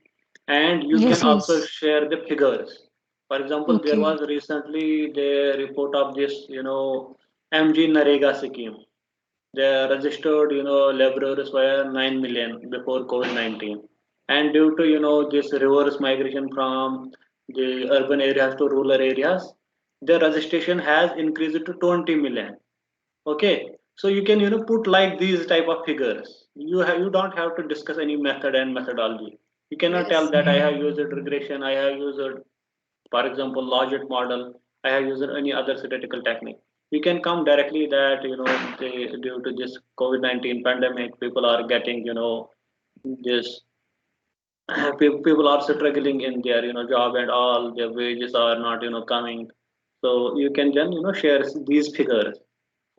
Speaker 3: and you can
Speaker 8: Yes,
Speaker 3: also
Speaker 8: yes.
Speaker 3: share the figures. For example, there
Speaker 8: Okay.
Speaker 3: was recently the report of this, MG Narega scheme. The registered, laborers were 9 million before COVID-19, and due to this reverse migration from the urban areas to rural areas, the registration has increased to 20 million. Okay, so you can put like these type of figures. You don't have to discuss any method and methodology. You cannot tell
Speaker 2: Yes.
Speaker 3: that I have used regression, I have used, for example, logit model, I have used any other statistical technique. You can come directly that, due to this COVID-19 pandemic, people are getting, this people are struggling in their, job, and all their wages are not, coming. So you can then, share these figures.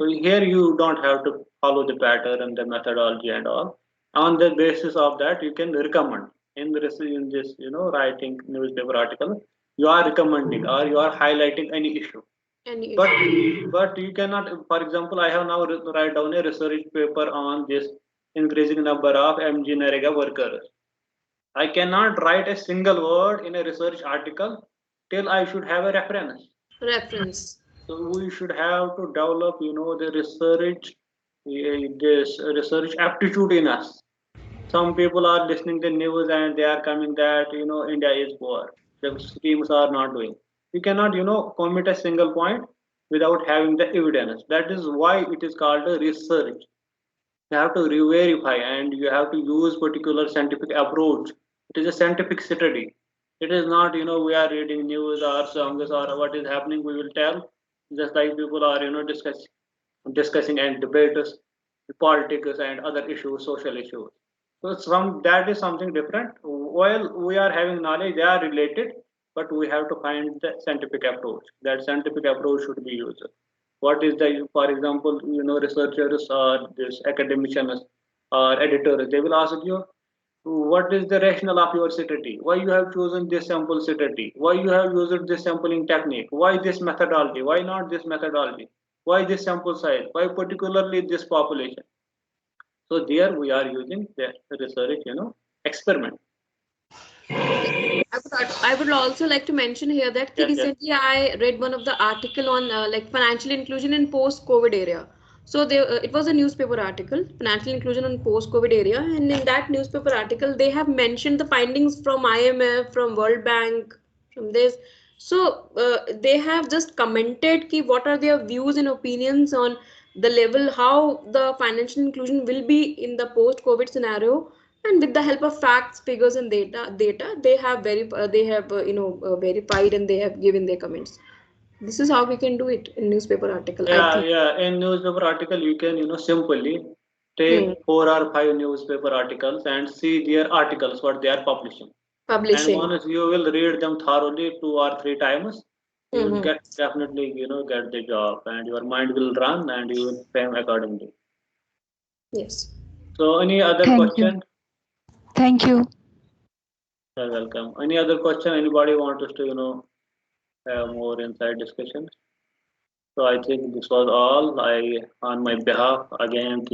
Speaker 3: So here you don't have to follow the pattern and the methodology and all. On the basis of that, you can recommend in this, writing newspaper article. You are recommending or you are highlighting any issue.
Speaker 2: Any
Speaker 3: But
Speaker 2: issue.
Speaker 3: but you cannot. For example, I have now write down a research paper on this increasing number of MG Narega workers. I cannot write a single word in a research article till I should have a reference.
Speaker 2: Reference.
Speaker 3: So we should have to develop, the research, this research aptitude in us. Some people are listening to news and they are coming that, India is poor. The schemes are not doing. You cannot, commit a single point without having the evidence. That is why it is called a research. You have to re-verify and you have to use particular scientific approach. It is a scientific study. It is not, we are reading news or songs or what is happening, we will tell. Just like people are, discussing and debates, politics and other issues, social issues. So some that is something different. While we are having knowledge, they are related, but we have to find the scientific approach. That scientific approach should be used. What is the, for example, researchers or this academicians or editors, they will ask you, what is the rationale of your study? Why you have chosen this sample study? Why you have used this sampling technique? Why this methodology? Why not this methodology? Why this sample size? Why particularly this population? So there we are using the research, experiment.
Speaker 2: I would also like to mention here that
Speaker 3: Yes, yes.
Speaker 2: recently I read one of the article on like financial inclusion in post-COVID area. So it was a newspaper article, financial inclusion in post-COVID area, and in that newspaper article they have mentioned the findings from IMF, from World Bank, from this. So they have just commented ki what are their views and opinions on the level how the financial inclusion will be in the post-COVID scenario, and with the help of facts, figures, and data they have verified and they have given their comments. This is how we can do it in newspaper article, I
Speaker 3: Yeah,
Speaker 2: think.
Speaker 3: yeah. In newspaper article, you can, simply
Speaker 2: Hmm.
Speaker 3: take 4 or 5 newspaper articles and see their articles, what they are publishing. And
Speaker 2: Publishing.
Speaker 3: once you will read them thoroughly 2 or 3 times, you will
Speaker 2: Hmm.
Speaker 3: get definitely, get the job, and your mind will run and you will frame accordingly.
Speaker 2: Yes.
Speaker 3: So any other
Speaker 8: Thank you.
Speaker 3: question?
Speaker 8: Thank you.
Speaker 3: You're welcome. Any other question? Anybody want us to, have more inside discussion? So I think this was all. On my behalf, again,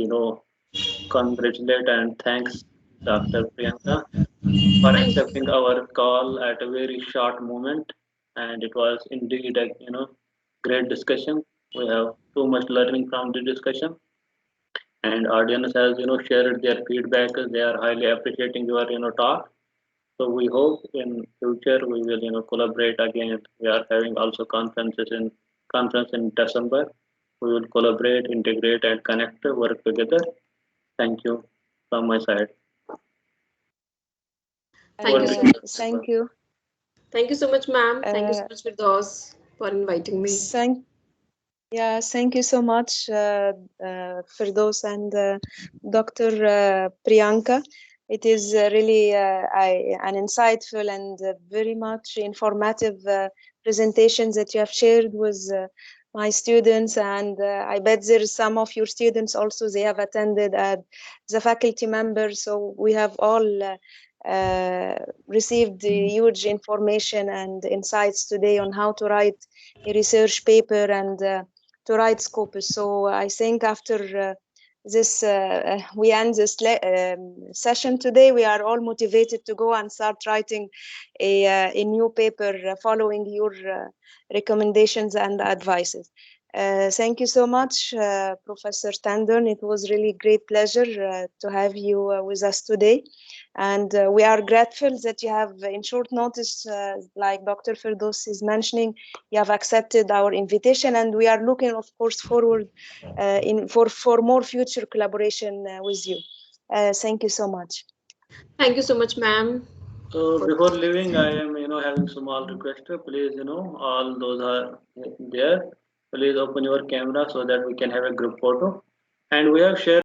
Speaker 3: congratulate and thanks Dr. Priyanka for
Speaker 2: Thank you.
Speaker 3: accepting our call at a very short moment. And it was indeed a, great discussion. We have too much learning from the discussion. And audience has, shared their feedback. They are highly appreciating your, talk. So we hope in future we will, collaborate again. We are having also conference in December. We will collaborate, integrate, and connect, work together. Thank you from my side.
Speaker 2: Thank you so much.
Speaker 1: Thank you.
Speaker 2: Thank you so much, ma'am. Thank you so much, Firdaus, for inviting me.
Speaker 1: Thank you so much, Firdaus and Dr. Priyanka. It is really an insightful and very much informative presentation that you have shared with my students, and I bet there's some of your students also, they have attended as the faculty members, so we have all received huge information and insights today on how to write a research paper and to write Scopus. So I think after this, we end this session today, we are all motivated to go and start writing a new paper following your recommendations and advices. Thank you so much, Professor Tandon. It was really great pleasure to have you with us today. And we are grateful that you have, in short notice, like Dr. Firdaus is mentioning, you have accepted our invitation, and we are looking, of course, forward for more future collaboration with you. Thank you so much.
Speaker 2: Thank you so much, ma'am.
Speaker 3: So before leaving, I am, having small request. Please, all those are there. Please open your camera so that we can have a group photo. And we have shared